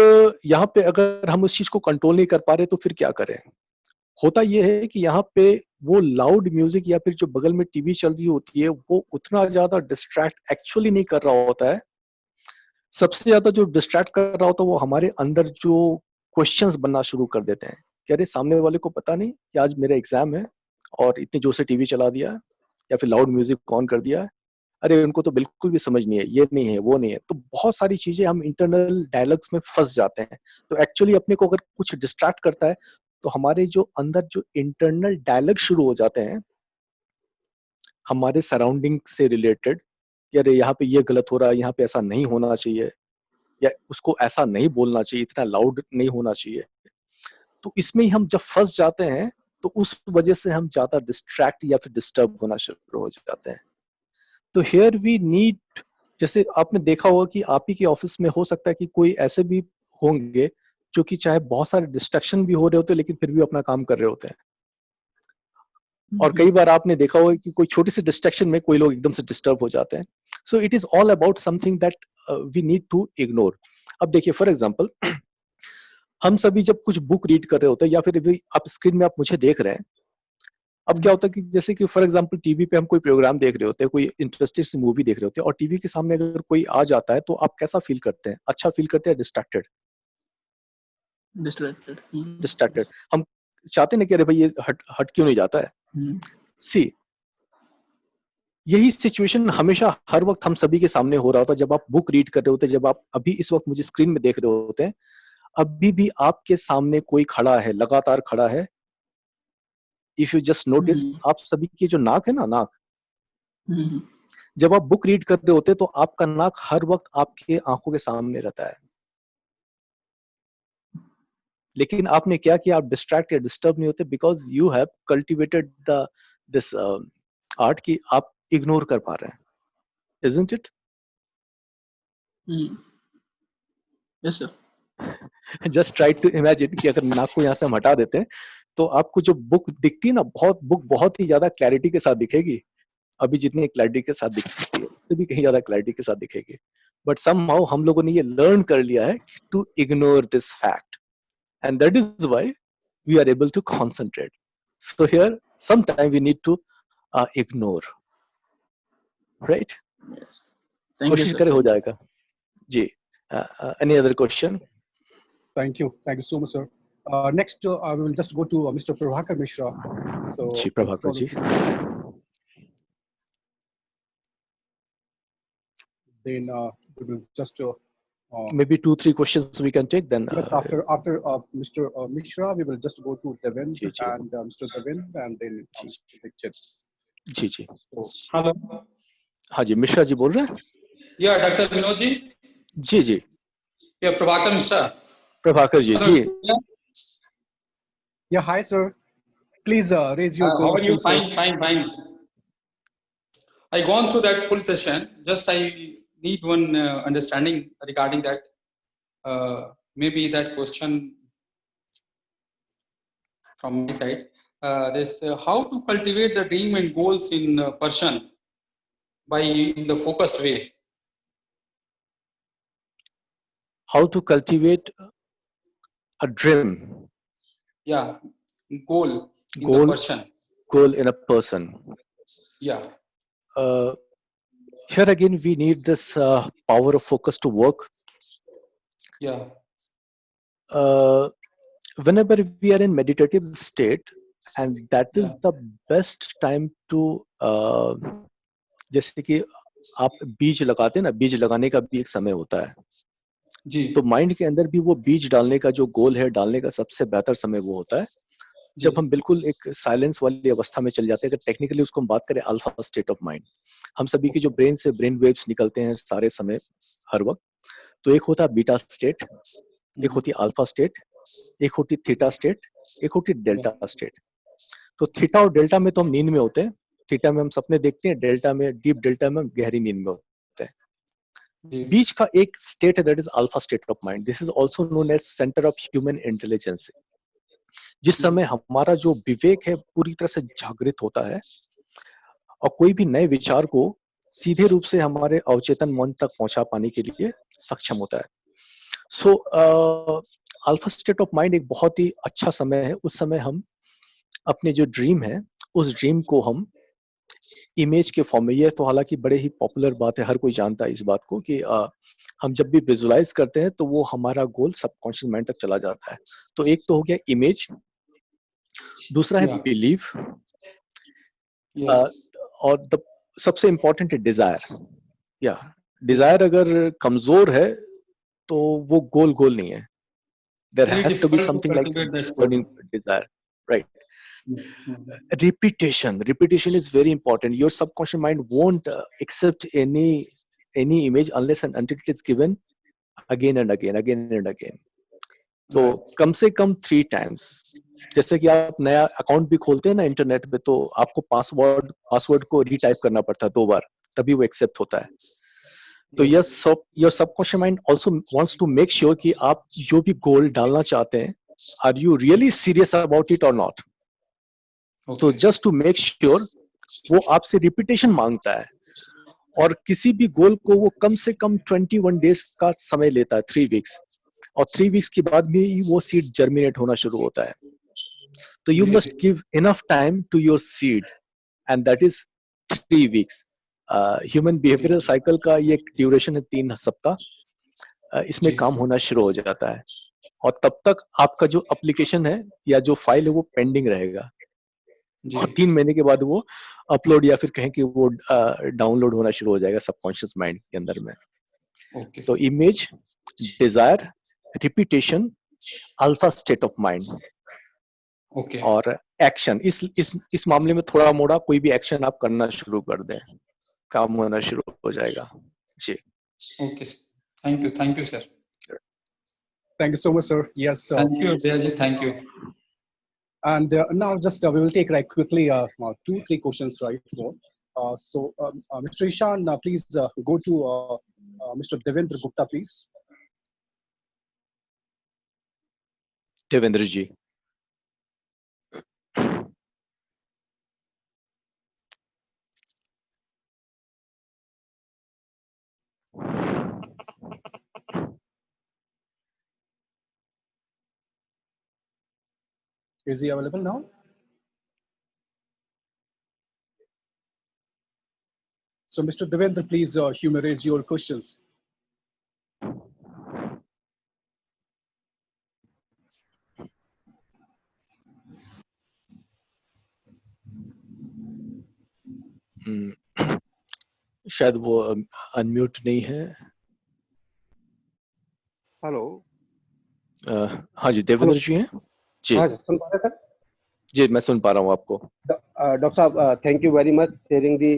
यहाँ पे अगर हम उस चीज को कंट्रोल नहीं कर पा रहे तो फिर क्या करें। होता यह है कि यहाँ पे वो लाउड म्यूजिक या फिर जो बगल में टीवी चल रही होती है वो उतना ज्यादा डिस्ट्रैक्ट एक्चुअली नहीं कर रहा होता है। सबसे ज्यादा जो डिस्ट्रैक्ट कर रहा होता है वो हमारे अंदर जो क्वेश्चंस बनना शुरू कर देते हैं कि अरे सामने वाले को पता नहीं कि आज मेरा एग्जाम है और इतनी जोर से टीवी चला दिया या फिर लाउड म्यूजिक ऑन कर दिया, अरे उनको तो बिल्कुल भी समझ नहीं है, ये नहीं है, वो नहीं है। तो बहुत सारी चीजें हम इंटरनल डायलॉग्स में फंस जाते हैं। तो एक्चुअली अपने को अगर कुछ डिस्ट्रैक्ट करता है तो हमारे जो अंदर जो इंटरनल डायलॉग शुरू हो जाते हैं हमारे सराउंडिंग से रिलेटेड, कि अरे यहाँ पे ये गलत हो रहा है, यहाँ पे ऐसा नहीं होना चाहिए, या उसको ऐसा नहीं बोलना चाहिए, इतना लाउड नहीं होना चाहिए। तो इसमें ही हम जब फंस जाते हैं तो उस वजह से हम ज्यादा डिस्ट्रैक्ट या फिर डिस्टर्ब होना शुरू हो जाते हैं। तो हियर वी नीड, जैसे आपने देखा होगा कि आप ही के ऑफिस में हो सकता है कि कोई ऐसे भी होंगे जो कि चाहे बहुत सारे डिस्ट्रैक्शन भी हो रहे होते हैं लेकिन फिर भी अपना काम कर रहे होते हैं। और कई बार आपने देखा होगा कि कोई छोटी सी डिस्ट्रैक्शन में कोई लोग एकदम से डिस्टर्ब हो जाते हैं। So it is all about something that we need to ignore. अब देखिए फॉर एग्जांपल हम सभी जब कुछ बुक रीड कर रहे होते हैं या फिर अभी आप स्क्रीन में आप मुझे देख रहे हैं, अब क्या होता है कि जैसे कि फॉर एग्जांपल टीवी पे हम कोई प्रोग्राम देख रहे होते हैं, कोई इंटरेस्टिंग सी मूवी देख रहे होते हैं और टीवी के सामने अगर कोई आ जाता है तो आप कैसा फील करते हैं? अच्छा फील करते हैं, डिस्ट्रैक्टेड? डिस्ट्रैक्टेड। डिस्ट्रैक्टेड। हम चाहते हैं ना कि अरे भाई ये हट क्यों नहीं जाता है। सी यही सिचुएशन हमेशा हर वक्त हम सभी के सामने हो रहा होता है। जब आप बुक रीड कर रहे होते हैं, जब आप अभी इस वक्त मुझे स्क्रीन में देख रहे होते हैं, अभी भी आपके सामने कोई खड़ा है, लगातार खड़ा है। इफ यू जस्ट नोटिस, आप सभी की जो नाक है ना, नाक, जब आप बुक रीड कर रहे होते हैं तो आपका नाक हर वक्त आपके आंखों के सामने रहता है। लेकिन आपने क्या किया, आप डिस्ट्रैक्ट या डिस्टर्ब नहीं होते because you have cultivated the this art की आप इग्नोर कर पा रहे हैं। Isn't it? Yes sir. Just try to imagine कि अगर नाक को यहाँ से हम हटा देते हैं तो आपको जो बुक दिखती है ना, बुक बहुत ही ज्यादा क्लैरिटी के साथ दिखेगी। अभी जितनी क्लैरिटी के साथ दिखती है उससे भी कहीं ज्यादा क्लैरिटी के साथ दिखेगी। बट समहाउ हम लोगों ने ये लर्न कर लिया है to ignore this fact, and that is why we are able to concentrate. So here sometime we need to ignore, right? Yes, thank you कोशिश सर। करें हो जाएगा जी। Any other question? Thank you so much, sir. Next, we will just go to Mr. Prabhakar Mishra. So, ji Prabhakar ji. then we will just Maybe 2-3 questions we can take then. yes, after Mr. Mishra, we will just go to Devin ji ji and Mr. Devin, and then जी Dixit. जी जी। So, hello, हाँ जी, मिश्रा जी बोल रहे हैं? या doctor Vinod ji, जी जी। या प्रभाकर मिश्रा। प्रभाकर जी जी। yeah, hi, sir. Please raise your how are you? question, sir. Fine fine fine. I gone through that full session. Just I need one understanding regarding that. Maybe that question from my side. This how to cultivate the dream and goals in a person by in the focused way. How to cultivate a dream? Yeah, goal in Goal. the person. Goal in a person. Yeah. Here again, we need this power of focus to work. Yeah. Whenever we are in meditative state, and that is Yeah. the best time to जैसे कि आप बीज लगाते हैं ना, बीज लगाने का भी एक समय होता है, जी. तो माइंड के अंदर भी वो बीज डालने का जो गोल है, डालने का सबसे बेहतर समय वो होता है जब हम बिल्कुल एक साइलेंस वाली अवस्था में चल जाते हैं. अगर टेक्निकली उसको हम बात करें, अल्फा स्टेट ऑफ माइंड. हम सभी के जो ब्रेन से ब्रेन वेव्स निकलते हैं सारे समय, हर वक्त, तो एक होता है बीटा स्टेट, एक होती है अल्फा स्टेट, एक होती थीटा स्टेट, एक होती डेल्टा स्टेट. तो थीटा और डेल्टा में तो हम नींद में होते हैं. थीटा में हम सपने देखते हैं, डेल्टा में, डीप डेल्टा में हम गहरी नींद में होते हैं. बीच का एक स्टेट है, that is alpha state of mind. This is also known as centre of human intelligence. जिस समय हमारा जो विवेक है पूरी तरह से जागृत होता है और कोई भी नए विचार को सीधे रूप से हमारे अवचेतन मन तक पहुंचा पाने के लिए सक्षम होता है. So alpha state of mind एक बहुत ही अच्छा समय है. उस समय हम अपने जो ड्रीम है, उस ड्रीम को हम इमेज के फॉर्म में, ये तो हालांकि बड़े ही पॉपुलर बात है, हर कोई जानता है इस बात को कि हम जब भी विजुलाइज करते हैं तो वो हमारा गोल सबकॉन्शियस माइंड तक चला जाता है. तो एक तो हो गया इमेज, दूसरा है बिलीव, और सबसे इंपॉर्टेंट है डिजायर. या डिजायर अगर कमजोर है तो वो गोल नहीं है. There has to be something like burning desire, right? Repetition is very important. Your subconscious mind won't accept any image unless and until it is given again and again. तो कम से कम 3 times. जैसे कि आप नया अकाउंट भी खोलते हैं ना इंटरनेट पे, तो आपको पासवर्ड को रीटाइप करना पड़ता है 2 बार, तभी वो एक्सेप्ट होता है. तो your subconscious mind also wants to make sure कि आप जो भी गोल डालना चाहते हैं, are you really serious about it or not? तो just to make sure, वो आपसे रिपीटेशन मांगता है, और किसी भी गोल को वो कम से कम 21 days का समय लेता है, 3 weeks, और 3 weeks के बाद भी वो सीड जर्मिनेट होना शुरू होता है. तो you must give enough time to your seed, and that is 3 weeks. Human behavioural cycle का ये ड्यूरेशन है 3 सप्ताह. इसमें काम होना शुरू हो जाता है, और तब तक आपका जो एप्लीकेशन है या जो फाइल है वो पेंडिंग रहेगा, और 3 महीने के बाद वो अपलोड या फिर कहें कि वो डाउनलोड होना शुरू हो जाएगा सबकॉन्शियस माइंड के अंदर में. तो image, desire, repetition, alpha state of mind, और एक्शन. इस मामले में थोड़ा मोड़ा कोई भी एक्शन आप करना शुरू कर दें, काम होना शुरू हो जाएगा. जी. Okay, thank you sir. Thank you so much, sir. Yes, sir. Thank you Dayaji, thank you. And now just we will take like quickly 2-3 questions, right? So Mr. Ishan, please go to Mr. Devendra Gupta, please. Devendra ji. Is he available now? So Mr. Devendra, please humorize your questions. शायद वो unmute नहीं है. Hello. हाँ जी, देवेंद्र जी हैं जी. हाँ, सुन पा रहे sir? जी, मैं सुन पा रहा हूँ आपको. डॉक्टर साहब, thank you very much sharing the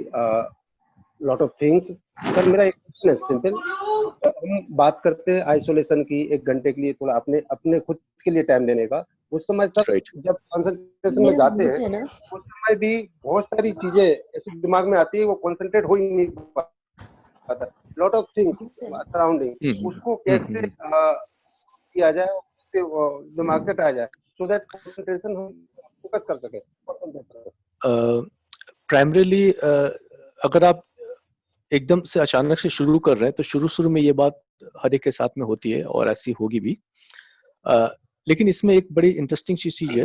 lot of things. Sir मेरा एक क्वेश्चन है सिंपल. हम बात करते हैं आइसोलेशन की, 1 घंटे के लिए थोड़ा अपने खुद के लिए टाइम देने का. उस समय सर जब कंसंट्रेशन में जाते हैं उस समय भी बहुत सारी चीजें ऐसे दिमाग में आती है, वो कंसंट्रेट हो ही नहीं पाता. लॉट ऑफ थिंग्स सराउंडिंग, उसको कैसे किया जाए, उससे दिमाग से हटाया जाए, सो दैट कंसंट्रेशन हम फोकस कर सके. प्राइमरीली अगर आप एकदम से अचानक से शुरू कर रहे हैं तो शुरू में ये बात हर एक के साथ में होती है और ऐसी होगी भी. लेकिन इसमें एक बड़ी इंटरेस्टिंग चीज है.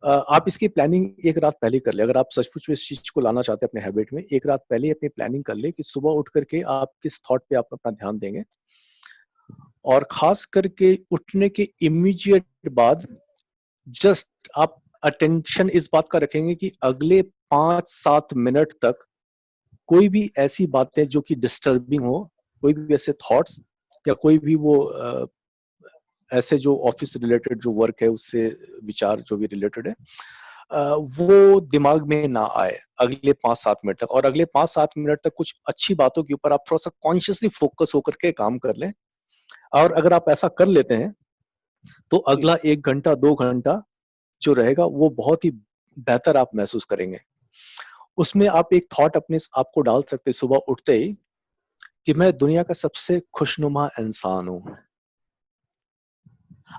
आप इसकी प्लानिंग एक रात पहले कर ले। अगर आप सचमुच में इस चीज को लाना चाहते हैं अपने हैबिट में, एक रात पहले अपनी प्लानिंग कर ले कि सुबह उठ करके आप किस थॉट पे आप अपना ध्यान देंगे, और खास करके उठने के इमीडिएट बाद जस्ट आप अटेंशन इस बात का रखेंगे कि अगले 5-7 मिनट तक कोई भी ऐसी बातें जो कि डिस्टर्बिंग हो, कोई भी ऐसे थॉट्स या कोई भी वो ऐसे जो ऑफिस रिलेटेड जो वर्क है उससे विचार जो भी रिलेटेड है, वो दिमाग में ना आए अगले 5-7 मिनट तक। और अगले 5-7 मिनट तक कुछ अच्छी बातों के ऊपर आप थोड़ा सा कॉन्शियसली फोकस होकर के काम कर लें। और अगर आप ऐसा कर लेते हैं तो अगला 1 घंटा 2 घंटा जो रहेगा वो बहुत ही बेहतर आप महसूस करेंगे। उसमें आप एक थॉट अपने आपको डाल सकते हैं सुबह उठते ही कि मैं दुनिया का सबसे खुशनुमा इंसान हूं,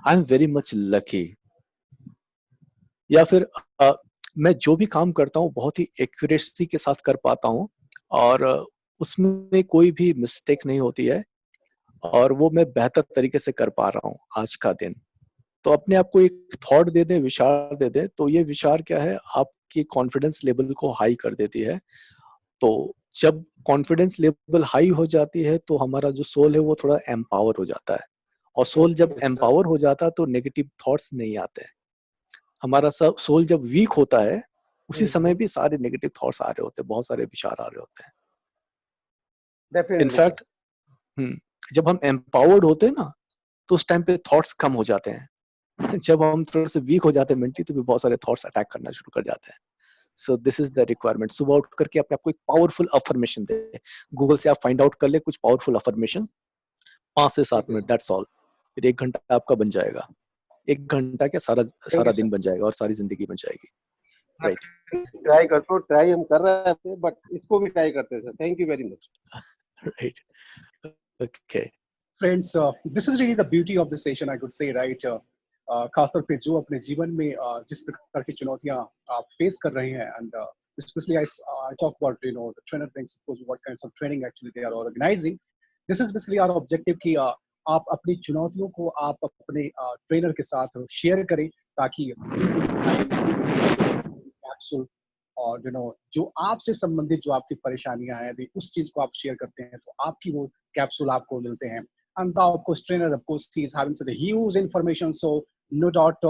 I am very much lucky. या फिर मैं जो भी काम करता हूँ बहुत ही एक्यूरेसी के साथ कर पाता हूँ और उसमें कोई भी मिस्टेक नहीं होती है और वो मैं बेहतर तरीके से कर पा रहा हूँ आज का दिन। तो अपने आप को एक थॉट दे दें, विचार दे दें, तो ये विचार क्या है, आपकी कॉन्फिडेंस लेवल को हाई कर देती है। तो जब कॉन्फिडेंस लेवल हाई हो जाती है तो हमारा जो सोल है वो थोड़ा एम्पावर हो जाता है, और सोल जब एम्पावर हो जाता है तो नेगेटिव थॉट्स नहीं आते हैं। हमारा सब सोल जब वीक होता है उसी समय भी सारे नेगेटिव थॉट्स आ रहे होते हैं, बहुत सारे विचार आ रहे होते हैं। इनफैक्ट जब हम एम्पावर्ड होते हैं ना तो उस टाइम पे थॉट्स कम हो जाते हैं। जब हम थोड़े से वीक हो जाते हैं मेंटली तो भी बहुत सारे थॉट्स अटैक करना शुरू कर जाते हैं। सो दिस इज द रिक्वायरमेंट। सुबह उठ करके अपने आपको एक पावरफुल अफर्मेशन दे। गूगल से आप फाइंड आउट कर ले कुछ पावरफुल अफर्मेशन, 5 से 7 मिनट, दैट्स ऑल। फिर 1 घंटा आपका बन जाएगा। 1 घंटा क्या सारा दिन बन जाएगा और सारी जिंदगी बन जाएगी। राइट, ट्राई करते हो, ट्राई हम कर रहे थे बट इसको भी ट्राई करते हैं। Thank you very much. Right, okay. Friends, this is really the beauty of the session, I could say, right? खासतौर पे जो अपने जीवन में जिस प्रकार की चुनौतियां आप फेस कर रहे हैं, and especially I talk about the trainer brings, of course, what kinds of training actually they are organizing. This is basically our objective कि आप अपनी चुनौतियों को आप अपने ट्रेनर के साथ शेयर करें ताकि कैप्सूल और जो आपसे संबंधित जो आपकी परेशानियां हैं यदि उस चीज को आप शेयर करते हैं तो आपकी वो कैप्सूल आपको मिलते हैं। And of course, trainer, of course, he is having such a huge information, so no doubt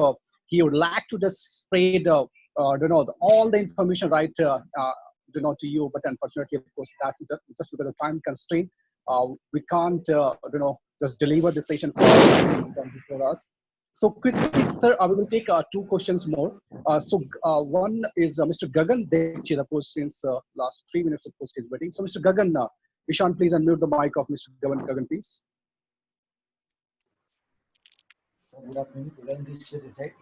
he would like to just spread all the information right to you, but unfortunately, of course, that is just because of time constraint, we can't just deliver the session for us. So quickly, sir, we will take 2 questions more. One is Mr. Gagan Dekchir, of course, since last 3 minutes, of course, he's waiting. So Mr. Gagan, Ishan, please unmute the mic of Mr. Gagan, please. Good afternoon, Gagan Dekchir this side.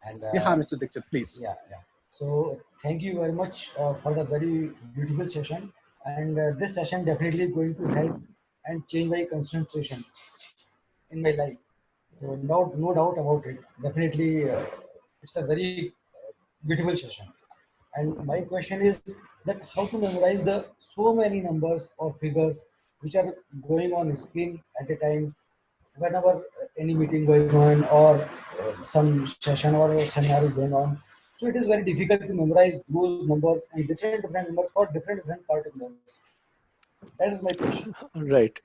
And Yeah, Mr. Dixit, please. yeah. So thank you very much for the very beautiful session, and this session definitely going to help and change my concentration in my life. So no doubt about it. Definitely, it's a very beautiful session. And my question is that how to memorize the so many numbers or figures which are going on screen at a time whenever any meeting going on or some session or seminar is going on. So it is very difficult to memorize those numbers and different numbers for different part of numbers. That is my question. Right.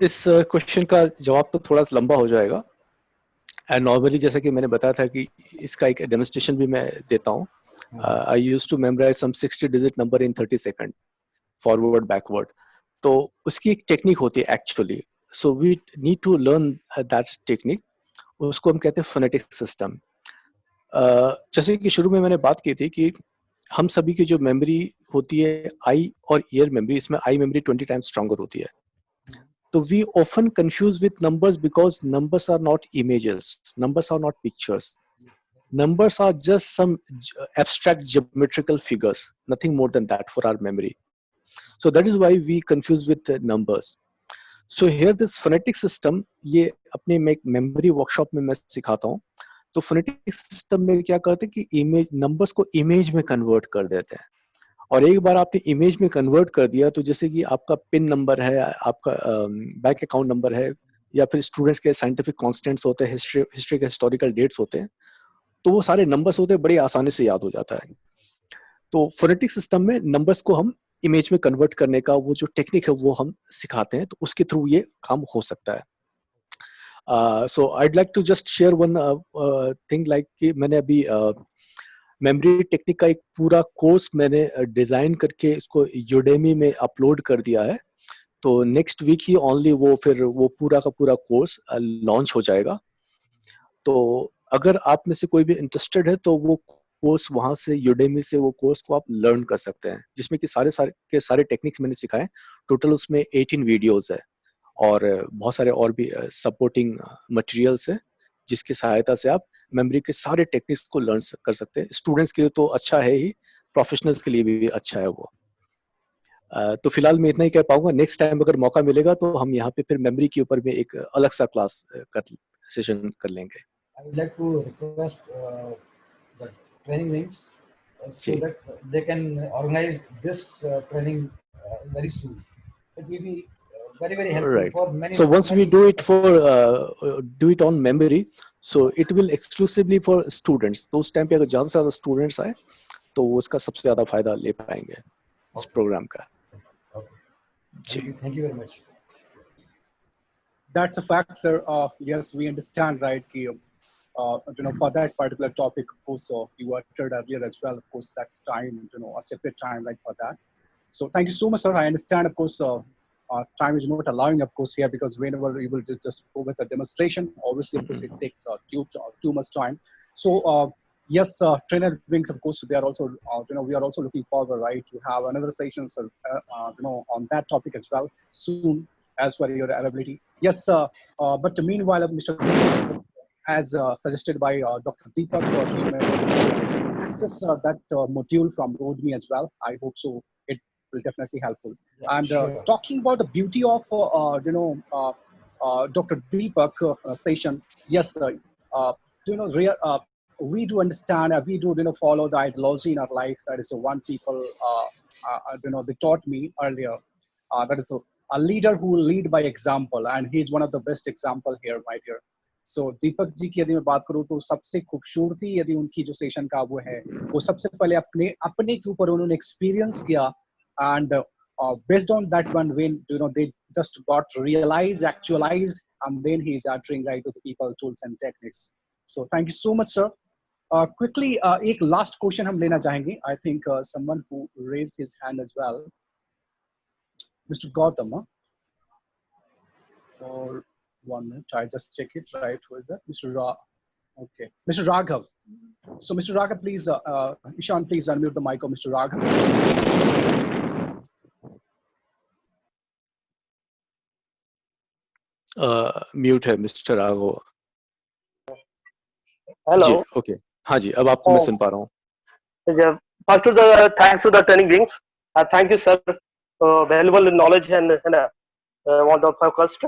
इस question का जवाब तो थोड़ा लंबा हो जाएगा, and normally जैसा कि मैंने बताया था कि इसका एक डेमोन्स्ट्रेशन भी मैं देता हूँ। I used to memorise some 60 digit number in 30 second, forward backward. तो उसकी एक टेक्निक होती है actually, so we need to learn that technique. उसको हम कहते हैं फोनेटिक सिस्टम। जैसे कि शुरू में मैंने बात की थी कि हम सभी की जो मेमोरी होती है आई और ईयर मेमोरी, इसमें आई मेमोरी 20 टाइम्स स्ट्रॉन्गर होती है। तो we often confuse with numbers because numbers are not images, numbers are not pictures, numbers are just some abstract geometrical figures, nothing more than that for our memory. So that is why we confuse with the numbers. So here this phonetic system, ये अपने में memory workshop में मैं सिखाता हूँ। तो phonetic system में क्या करते हैं कि image numbers को image में convert कर देते हैं, और एक बार आपने image में convert कर दिया तो जैसे कि आपका पिन नंबर है, आपका बैंक अकाउंट नंबर है, या फिर स्टूडेंट्स के साइंटिफिक कॉन्स्टेंट्स होते हैं, हिस्ट्री के हिस्टोरिकल डेट्स होते हैं, तो वो सारे नंबर्स होते हैं, बड़ी आसानी से याद हो जाता है। तो फोनेटिक सिस्टम में नंबर्स को हम इमेज में कन्वर्ट करने का वो जो टेक्निक है वो हम सिखाते हैं, तो उसके थ्रू ये काम हो सकता है। So I'd like to just share one thing, like कि मैंने अभी मेमोरी टेक्निक का एक पूरा कोर्स मैंने डिजाइन करके इसको यूडेमी में अपलोड कर दिया है। तो नेक्स्ट वीक ही ओनली वो फिर वो पूरा का पूरा कोर्स लॉन्च हो जाएगा। तो अगर आप में से कोई भी इंटरेस्टेड है तो वो कोर्स वहां से यूडेमी से वो कोर्स को आप लर्न कर सकते हैं, जिसमें कि सारे टेक्निक्स मैंने सिखाए। टोटल उसमें 18 वीडियोस है और बहुत सारे और भी सपोर्टिंग मटेरियल्स है, जिसकी सहायता से आप मेमोरी के सारे टेक्निक्स को लर्न कर सकते हैं। स्टूडेंट्स के लिए तो अच्छा है ही, प्रोफेशनल्स के लिए भी अच्छा है वो। तो फिलहाल मैं इतना ही कह पाऊंगा। नेक्स्ट टाइम अगर मौका मिलेगा तो हम यहाँ पे फिर मेमोरी के ऊपर में एक अलग सा क्लास सेशन कर लेंगे। I would like to request the training links so ji, that they can organize this training very soon. It will be very helpful right. for many. So once we do it on memory, so it will exclusively for students. तो उस time पे अगर ज्यादा से ज्यादा students आए तो वो उसका सबसे ज्यादा फायदा ले पाएंगे इस प्रोग्राम का। जी, Thank you very much. That's a fact, sir. Yes, we understand, right? For that particular topic, of course, you uttered earlier as well. Of course, that's time, a separate time, like for that. So thank you so much, sir. I understand, of course, time is not allowing, of course, here, because whenever you will just go with a demonstration, obviously, of course, it takes too much time. So yes, trainer wings, of course, they are also, we are also looking forward, right, to have another session, sir, on that topic as well soon, as per your availability. Yes, but meanwhile, Mr. as suggested by Dr. Deepak, he may access that module from RoadMe as well. I hope so. It will definitely helpful. And Sure. talking about the beauty of Dr. Deepak session, yes, we do understand, we do follow the ideology in our life. That is one people they taught me earlier. That is a leader who will lead by example, and he is one of the best example here, my dear. सो दीपक जी की यदि मैं बात करूं तो सबसे खूबसूरती यदि उनकी जो सेशन का वो है, वो सबसे पहले अपने के ऊपर उन्होंने एक्सपीरियंस किया, and based on that one, when they just got realized, actualized, and then he is uttering right to the people, tools and techniques. So thank you so much, sir. Quickly, एक last question हम लेना चाहेंगे. I think someone who raised his hand as well, Mr. Gautam. Or 1 minute, I just check it, right? Who is that? Okay, Mr. Raghav. So Mr. Raghav, please, Ishan, please unmute the mic of Mr. Raghav. Mute है mister Raghav. Hello. जी, okay, हाँ जी, अब आपको मैं सुन पा रहा हूँ। First, thanks to the training links. Thank you, sir. Valuable knowledge and है ना, on the focused.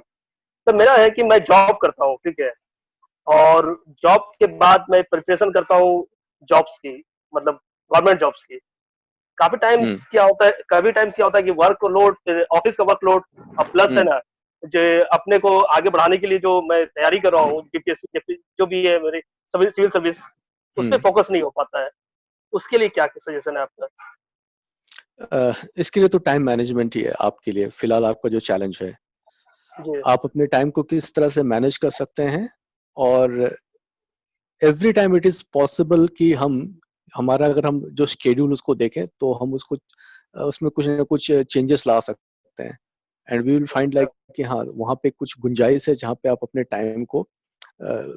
तो मेरा है कि मैं जॉब करता हूँ, ठीक है, और जॉब के बाद मैं प्रिपरेशन करता हूँ जॉब्स की, मतलब गवर्नमेंट जॉब्स की। काफी टाइम्स क्या होता है कि वर्कलोड, ऑफिस का वर्कलोड प्लस है ना, जो अपने को आगे बढ़ाने के लिए जो मैं तैयारी कर रहा हूँ, बीपीएससी जो भी है मेरी सिविल सर्विस, उस पर फोकस नहीं हो पाता है। उसके लिए क्या सजेशन है आपका? इसके लिए तो टाइम मैनेजमेंट ही है आपके लिए फिलहाल आपका जो चैलेंज है। आप अपने टाइम को किस तरह से मैनेज कर सकते हैं, और every time it is possible कि हमारा अगर हम जो शेड्यूल उसको देखें तो हम उसको उसमें कुछ ना कुछ चेंजेस ला सकते हैं, and we will find like कि हाँ वहाँ पे कुछ गुंजाइश है जहाँ पे आप अपने टाइम को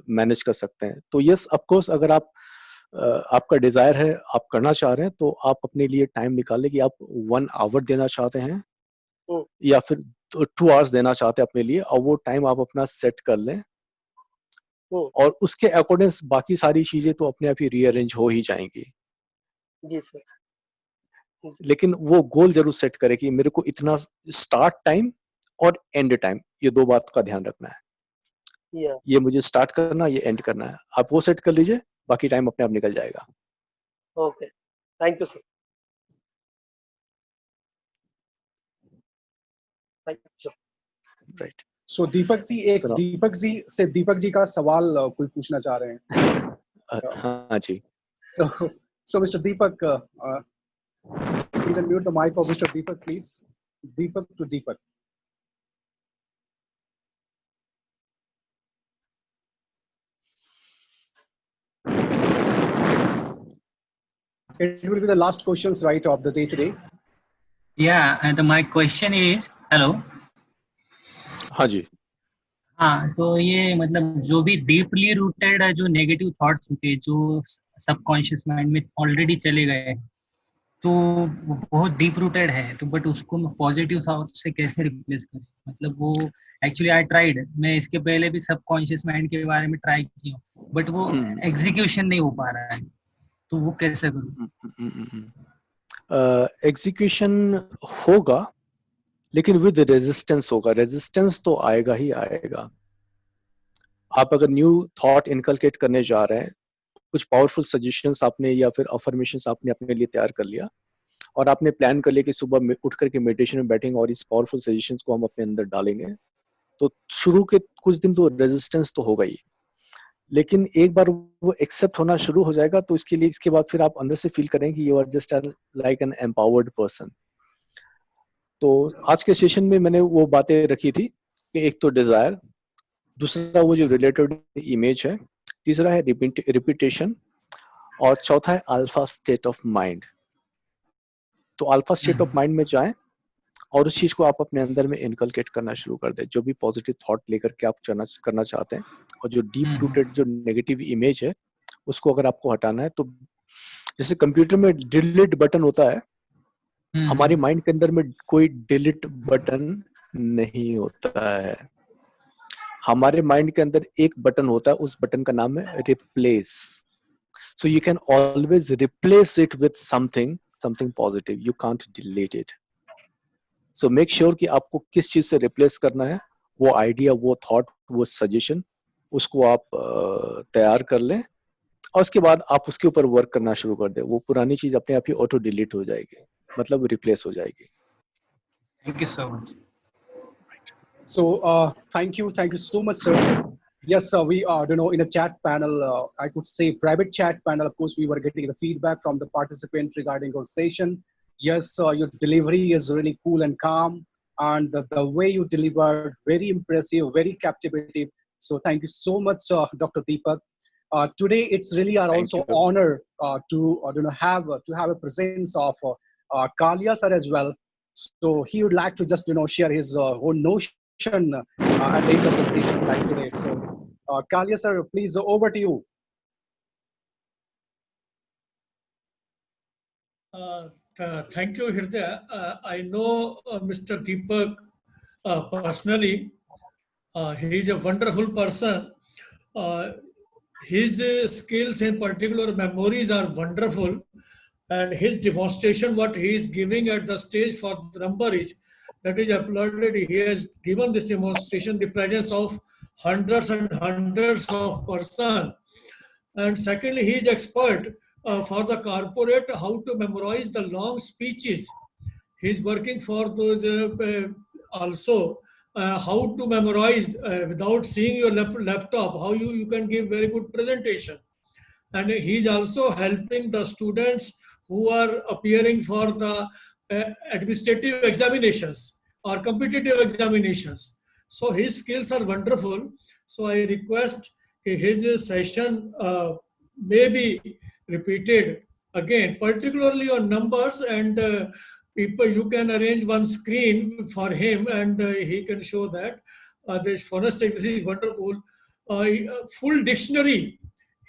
मैनेज कर सकते हैं। तो यस, ऑफ कोर्स, अगर आपका डिजायर है, आप करना चाह रहे हैं, तो आप अपने लिए टाइम निकालें कि आप 1 आवर देना चाहते हैं या फिर 2 आवर्स देना चाहते हैं अपने लिए, और वो टाइम आप अपना सेट कर लें, और उसके अकॉर्डिंग बाकी सारी चीजें तो अपने आप ही रीअरेंज हो ही जाएंगी। जी सर। लेकिन वो गोल जरूर सेट करें कि मेरे को इतना स्टार्ट टाइम और एंड टाइम, ये 2 बात का ध्यान रखना है। ये मुझे स्टार्ट करना, ये एंड करना है, आप वो सेट कर लीजिए, बाकी टाइम अपने आप निकल जाएगा। Okay, thank you sir. Right. So Deepak ji एक सुनाओ। दीपक जी का सवाल कोई पूछना चाह रहे हैं. हाँ जी. So Mr. Deepak, please unmute the mic of Mr. Deepak, please. Deepak to Deepak. It will be the last questions, right, of the day today. Yeah, and my question is, hello. हाँ जी. हाँ, तो ये मतलब जो भी deeply rooted है, जो negative thoughts होते हैं, जो सबकॉन्शियस माइंड में ऑलरेडी चले गए हैं, तो वो बहुत डीप रूटेड है, तो बट उसको मैं पॉजिटिव थॉट से कैसे रिप्लेस करूं? मतलब वो एक्चुअली आई ट्राइड, मैं इसके पहले भी सबकॉन्शियस माइंड के बारे में ट्राई किया, बट वो एग्जीक्यूशन नहीं हो पा रहा है, तो वो कैसे करूं? एग्जीक्यूशन होगा, लेकिन विद रेजिस्टेंस होगा. रेजिस्टेंस तो आएगा ही आएगा. आप अगर न्यू थॉट इनकलकेट करने जा रहे हैं, कुछ पावरफुल सजेशंस आपने या फिर अफर्मेशंस आपने अपने लिए तैयार कर लिया और आपने प्लान कर लिया कि सुबह में उठ करके मेडिटेशन में बैठेंगे और इस पावरफुल सजेशंस को हम अपने अंदर डालेंगे, तो शुरू के कुछ दिन तो रेजिस्टेंस तो होगा ही, लेकिन एक बार वो एक्सेप्ट होना शुरू हो जाएगा तो इसके बाद फिर आप अंदर से फील करेंगे कि you are just like an empowered person. तो आज के सेशन में मैंने वो बातें रखी थी कि एक तो डिजायर, दूसरा वो जो रिलेटेड इमेज है, तीसरा है रिपीटेशन, और चौथा है अल्फा स्टेट ऑफ माइंड. तो अल्फा स्टेट ऑफ माइंड में जाएं और उस चीज को आप अपने अंदर में इनकलकेट करना शुरू कर दें. जो भी पॉजिटिव थॉट लेकर के आप करना चाहते हैं, और जो डीप रूटेड जो नेगेटिव इमेज है उसको अगर आपको हटाना है, तो जैसे कंप्यूटर में डिलीट बटन होता है, हमारे माइंड के अंदर में कोई डिलीट बटन नहीं होता है. हमारे माइंड के अंदर एक बटन होता है, उस बटन का नाम है replace. So you can always replace it with something positive. You can't delete it. So make sure कि आपको किस चीज से रिप्लेस करना है, वो आइडिया, वो थॉट, वो सजेशन, उसको आप तैयार कर लें और उसके बाद आप उसके ऊपर वर्क करना शुरू कर दें. वो पुरानी चीज अपने आप ही ऑटो डिलीट हो जाएगी, मतलब रिप्लेस हो जाएगी. Thank you so much. So thank you so much, sir. Yes, we in a chat panel, I could say private chat panel. Of course, we were getting the feedback from the participant regarding our session. Yes, your delivery is really cool and calm, and the way you delivered, very impressive, very captivating. So thank you so much, Dr. Deepak. Today, it's really our also honor to have a presence of Kalia sir as well. So he would like to just share his own notion at the end of the session like today. So Kalia sir, please, over to you. Thank you, Hridaya. I know Mr. Deepak personally. He is a wonderful person. His skills and particular memories are wonderful, and his demonstration, what he is giving at the stage for the number is, that is applauded. He has given this demonstration the presence of hundreds and hundreds of persons. And secondly, he is expert for the corporate, how to memorize the long speeches. He is working for those also how to memorize without seeing your laptop, how you can give very good presentation. And he is also helping the students who are appearing for the administrative examinations or competitive examinations. So his skills are wonderful. So I request his session may be repeated again, particularly on numbers, and people, you can arrange one screen for him and he can show that. This phonetic, this is wonderful. Full dictionary,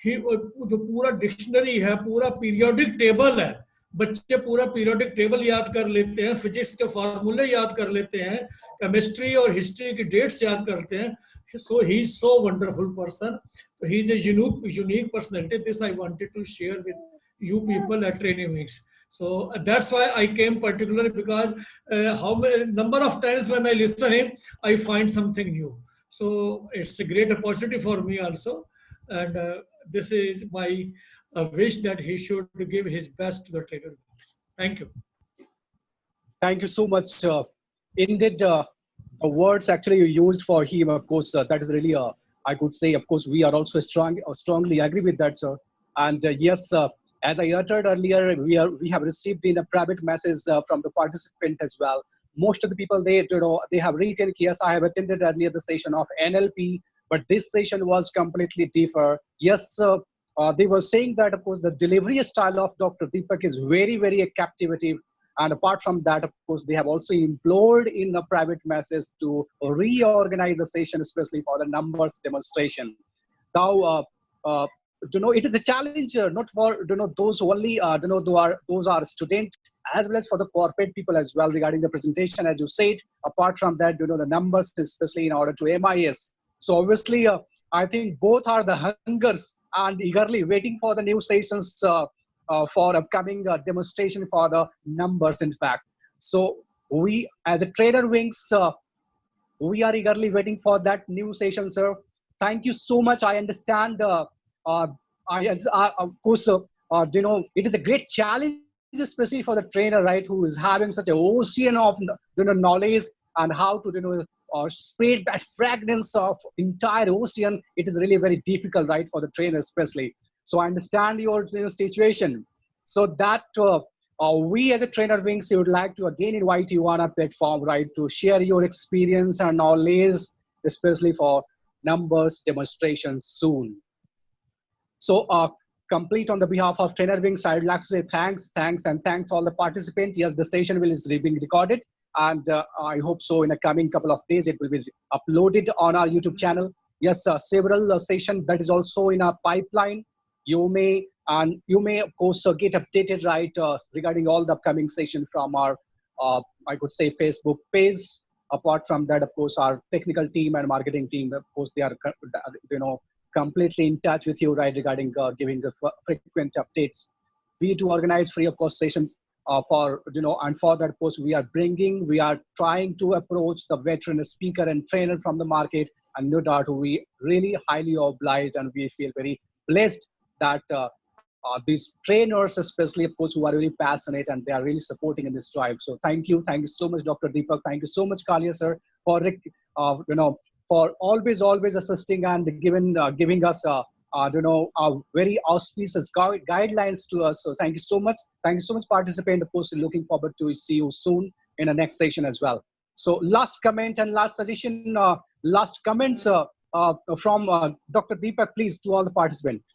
जो पूरा dictionary है, पूरा periodic table है, बच्चे पूरा periodic table याद कर लेते हैं, फिजिक्स के फार्मूले याद कर लेते हैं, केमिस्ट्री और हिस्ट्री की डेट्स याद करते हैं. So he is so wonderful person. He is a unique personality. This I wanted to share with you people at training weeks. So that's why I came particularly, because how many number of times when I listen him, I find something new. So it's a great opportunity for me also, and this is my wish that he should give his best to the training weeks. Thank you. Thank you so much. Indeed, words actually you used for him, of course, that is really, I could say, of course, we are also strongly agree with that, sir. And yes, as I uttered earlier, we have received in a private message from the participant as well. Most of the people, they have written, yes, I have attended earlier the session of NLP, but this session was completely different. Yes, they were saying that, of course, the delivery style of Dr. Deepak is very, very captivating. And apart from that, of course, they have also implored in a private message to reorganize the session, especially for the numbers demonstration. Now, it is a challenge not for those only those are students, as well as for the corporate people as well, regarding the presentation, as you said. Apart from that, the numbers, especially in order to MIS. So obviously, I think both are the hungers and eagerly waiting for the new sessions for upcoming demonstration for the numbers, in fact. So we, as a trainer wings, we are eagerly waiting for that new session, sir. Thank you so much. I understand. Of course, it is a great challenge, especially for the trainer, right, who is having such an ocean of knowledge, and how to spread that fragrance of entire ocean. It is really very difficult, right, for the trainer especially. So I understand your situation. So that we as a trainer wings, we would like to again invite you on our platform, right, to share your experience and knowledge, especially for numbers demonstrations soon. So complete on the behalf of trainer wings, I'd like to say thanks all the participants. Yes, the session is being recorded, and I hope so in the coming couple of days it will be uploaded on our YouTube channel. Yes, several sessions that is also in our pipeline. You may of course get updated, right, regarding all the upcoming session from our I could say Facebook page. Apart from that, of course, our technical team and marketing team, of course, they are completely in touch with you, right, regarding giving the frequent updates. We do organize free of cost sessions for and for that, of course, we are trying to approach the veteran speaker and trainer from the market, and no doubt we really highly obliged, and we feel very blessed that these trainers, especially, of course, who are really passionate, and they are really supporting in this drive. So thank you so much, Dr. Deepak. Thank you so much, Kalia sir, for for always assisting and giving us very auspicious guidelines to us. So thank you so much. Thank you so much, participant. Of course, looking forward to see you soon in the next session as well. So last comment and last suggestion, last comments from Dr. Deepak, please, to all the participants.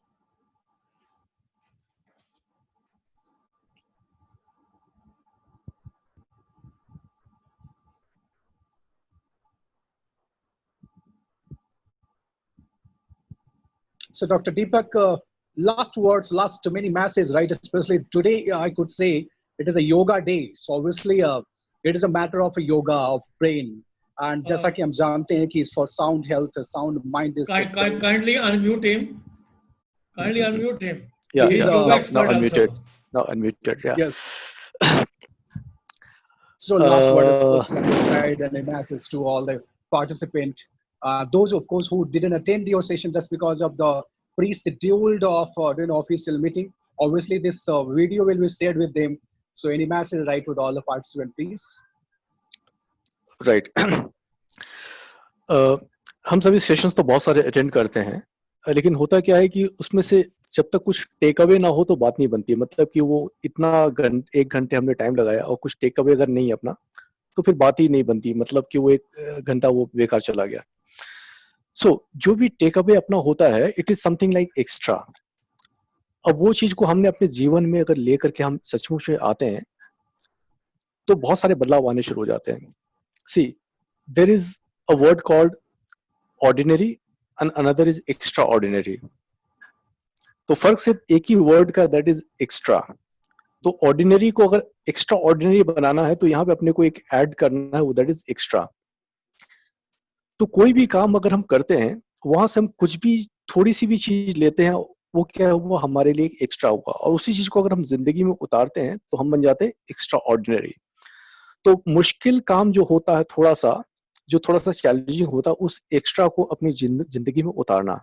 So Dr. Deepak, last words, last many messages, right? Especially today, I could say it is a yoga day. So obviously, it is a matter of a yoga of brain. And जैसा कि हम जानते हैं कि for sound health, sound mind is. Kindly unmute him. Kindly unmute him. Yeah, He is yoga expert unmuted. also. Now unmuted. Yeah. Yes. So last word, of course, from your side, and a message to all the participants. Those, of course, who didn't attend your session just because of the pre-scheduled of official meeting. Obviously, this video will be shared with them. So any message, right, with all the participants, please. Right. हम सभी sessions तो बहुत सारे attend करते हैं, लेकिन होता क्या है कि उसमें से जब तक कुछ टेक अवे ना हो तो बात नहीं बनती है। मतलब कि वो इतना 1 घंटे हमने टाइम लगाया और कुछ टेक अवे अगर नहीं अपना तो फिर बात ही नहीं बनती। मतलब कि वो 1 घंटा वो बेकार चला गया। सो जो भी टेक अवे अपना होता है, it is something like extra. अब वो चीज को हमने अपने जीवन में अगर लेकर के हम सचमुच में आते हैं तो बहुत सारे बदलाव आने शुरू हो जाते हैं। See, there is a word called ordinary and another is extraordinary. तो फर्क सिर्फ एक ही वर्ड का, दैट इज एक्स्ट्रा। तो ऑर्डिनरी को अगर एक्स्ट्रा ऑर्डिनरी बनाना है तो यहाँ पे अपने को एक ऐड करना है, वो दैट इज एक्स्ट्रा। तो कोई भी काम अगर हम करते हैं, वहां से हम कुछ भी थोड़ी सी भी चीज लेते हैं, वो क्या है, वो हमारे लिए एक्स्ट्रा होगा। और उसी चीज को अगर हम जिंदगी में उतारते हैं तो हम बन जाते हैं एक्स्ट्रा ऑर्डिनरी। तो मुश्किल काम जो होता है, थोड़ा सा चैलेंजिंग होता है, उस एक्स्ट्रा को अपनी जिंदगी में उतारना।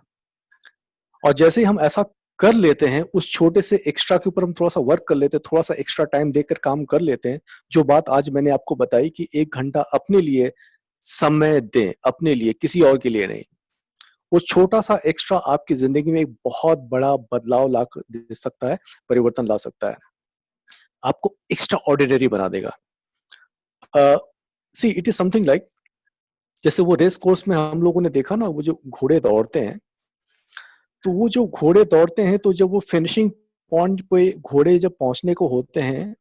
और जैसे ही हम ऐसा कर लेते हैं, उस छोटे से एक्स्ट्रा के ऊपर हम थोड़ा सा वर्क कर लेते हैं, थोड़ा सा एक्स्ट्रा टाइम देकर काम कर लेते हैं। जो बात आज मैंने आपको बताई कि 1 घंटा अपने लिए समय दें अपने लिए, किसी और के लिए नहीं। वो छोटा सा एक्स्ट्रा आपकी जिंदगी में एक बहुत बड़ा बदलाव ला दे सकता है, परिवर्तन ला सकता है, आपको एक्स्ट्रा ऑर्डिनरी बना देगा। सी इट इज समथिंग लाइक, जैसे वो रेस कोर्स में हम लोगों ने देखा ना, वो जो घोड़े दौड़ते हैं, तो वो जो घोड़े दौड़ते हैं, तो जब वो फिनिशिंग पॉइंट पे घोड़े जब पहुंचने को होते हैं,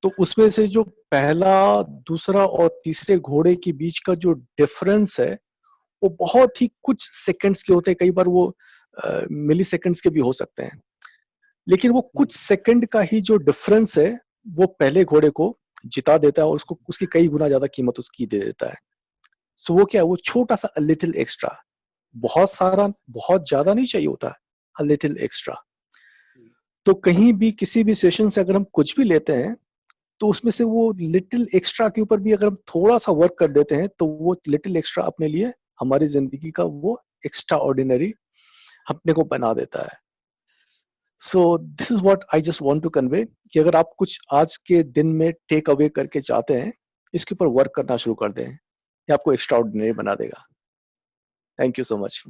तो उसमें से जो पहला, दूसरा और तीसरे घोड़े के बीच का जो डिफरेंस है, वो बहुत ही कुछ सेकंड्स के होते हैं, कई बार वो मिली सेकंड्स के भी हो सकते हैं, लेकिन वो कुछ सेकंड का ही जो डिफरेंस है, वो पहले घोड़े को जिता देता है और उसको उसकी कई गुना ज्यादा कीमत उसकी दे देता है। सो वो क्या है, वो छोटा सा लिटिल एक्स्ट्रा, बहुत सारा, बहुत ज्यादा नहीं चाहिए होता, अ लिटिल एक्स्ट्रा। तो कहीं भी किसी भी सेशन से अगर हम कुछ भी लेते हैं, तो उसमें से वो लिटिल एक्स्ट्रा के ऊपर भी अगर हम थोड़ा सा वर्क कर देते हैं, तो वो लिटिल एक्स्ट्रा अपने लिए हमारी जिंदगी का वो एक्स्ट्रा ऑर्डिनरी अपने को बना देता है। So this is what I just want to convey, कि अगर आप कुछ आज के दिन में टेक अवे करके चाहते हैं, इसके ऊपर वर्क करना शुरू कर दें, ये आपको एक्स्ट्रा ऑर्डिनरी बना देगा। Thank you so much.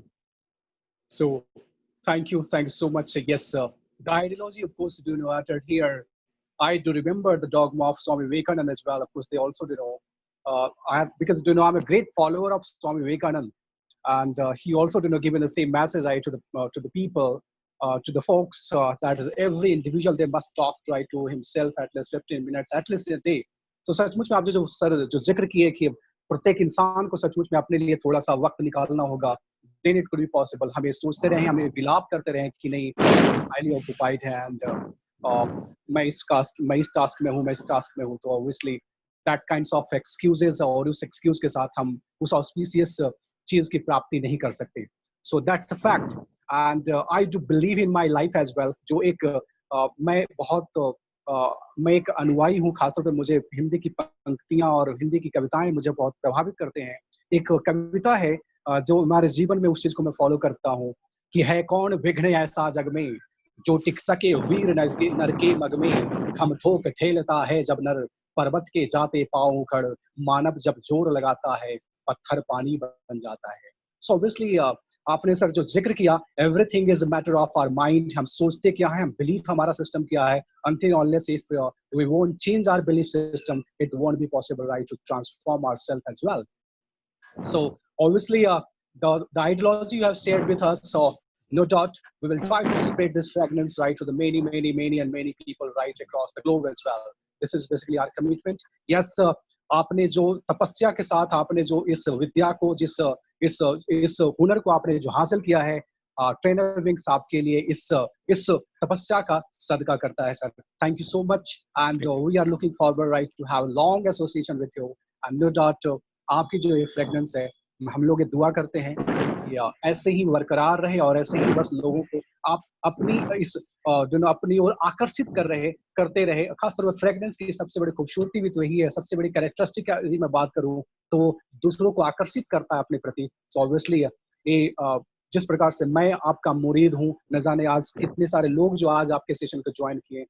So thank you so much. Yes, the ideology, of course, do you know, uttered here. I do remember the dogma of Swami Vivekananda as well. Of course, they also, you know, I have, because, you know, I'm a great follower of Swami Vivekananda, and he also, you know, given the same message, right, to the people, to the folks, that is every individual, they must talk, right, to himself at least 15 minutes, at least in a day. तो सचमुच में आपने जो sir जो जिक्र किए कि प्रत्येक इंसान को सचमुच में अपने लिए थोड़ा सा वक्त निकालना होगा, then it could be possible. हमें सोचते रहें, हमें विलाप करते रहें कि नहीं, highly occupied है, and मैं इस टास्क में हूँ, मैं इस टास्क में हूँ, तो obviously that kinds of excuses, और उस excuse के साथ हम उस auspicious चीज की प्राप्ति नहीं कर सकते. So that's the fact, and I do believe in my life as well. जो एक मैं एक अनुयायी हूँ, खासतौर पे मुझे हिंदी की पंक्तियां और हिंदी की कविताएं मुझे बहुत प्रभावित करते हैं. एक कविता है जो हमारे जीवन में उस चीज को मैं फॉलो करता हूँ कि है कौन विघ्न ऐसा जग में जो टिक सके वीर नर के मग में, हम ठोक ठेलता है जब नर पर्वत के जाते पाँव उखड़, मानव जब जोर लगाता है पत्थर पानी बन जाता है. सो ऑब्वियसली आपने सर जो जिक्र किया, everything is a matter of our mind. हम सोचते क्या है, हम बिलीफ हमारा सिस्टम क्या है. until unless if we won't change our belief system, it won't be possible, right, to transform ourselves as well. So obviously the ideology you have shared with us, so no doubt we will try to spread this fragrance, right, to the many people right across the globe as well. This is basically our commitment. Yes, आपने जो तपस्या के साथ आपने जो इस विद्या को, इस हुनर को आपने जो हासिल किया है, ट्रेनर विंग्स आपके लिए इस तपस्या का सदका करता है sir. Thank you so much, and we are looking forward, right, to have long association with you, and no doubt आपकी जो ये फ्रेगनेंस है, हम लोग ये दुआ करते हैं कि ऐसे ही बरकरार रहे, और ऐसे ही बस लोगों को आप अपनी इस अपनी ओर आकर्षित करते रहे. खासतौर पर फ्रेगनेंस की सबसे बड़ी खूबसूरती भी तो यही है, सबसे बड़ी कैरेक्टरिस्टिक यदि मैं बात करूं तो दूसरों को आकर्षित करता है अपने प्रति. सो ऑब्वियसली ये जिस प्रकार से मैं आपका मुरीद हूँ, न जाने आज कितने सारे लोग जो आज आपके सेशन को ज्वाइन किए,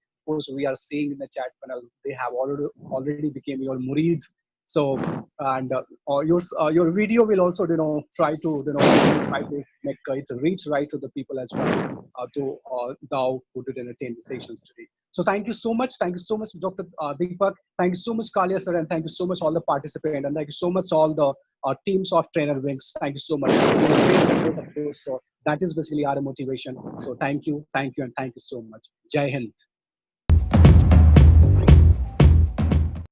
we are seeing in the chat panel, they have already became your murid. So and your video will also, you know, try to make it reach right to the people as well, to thou who didn't attend the sessions today. So thank you so much, Dr. Deepak, thank you so much Kalia sir, and thank you so much all the participants, and thank you so much all the teams of Trainer Wings. Thank you so much. So that is basically our motivation. So thank you, and thank you so much. Jai Hind.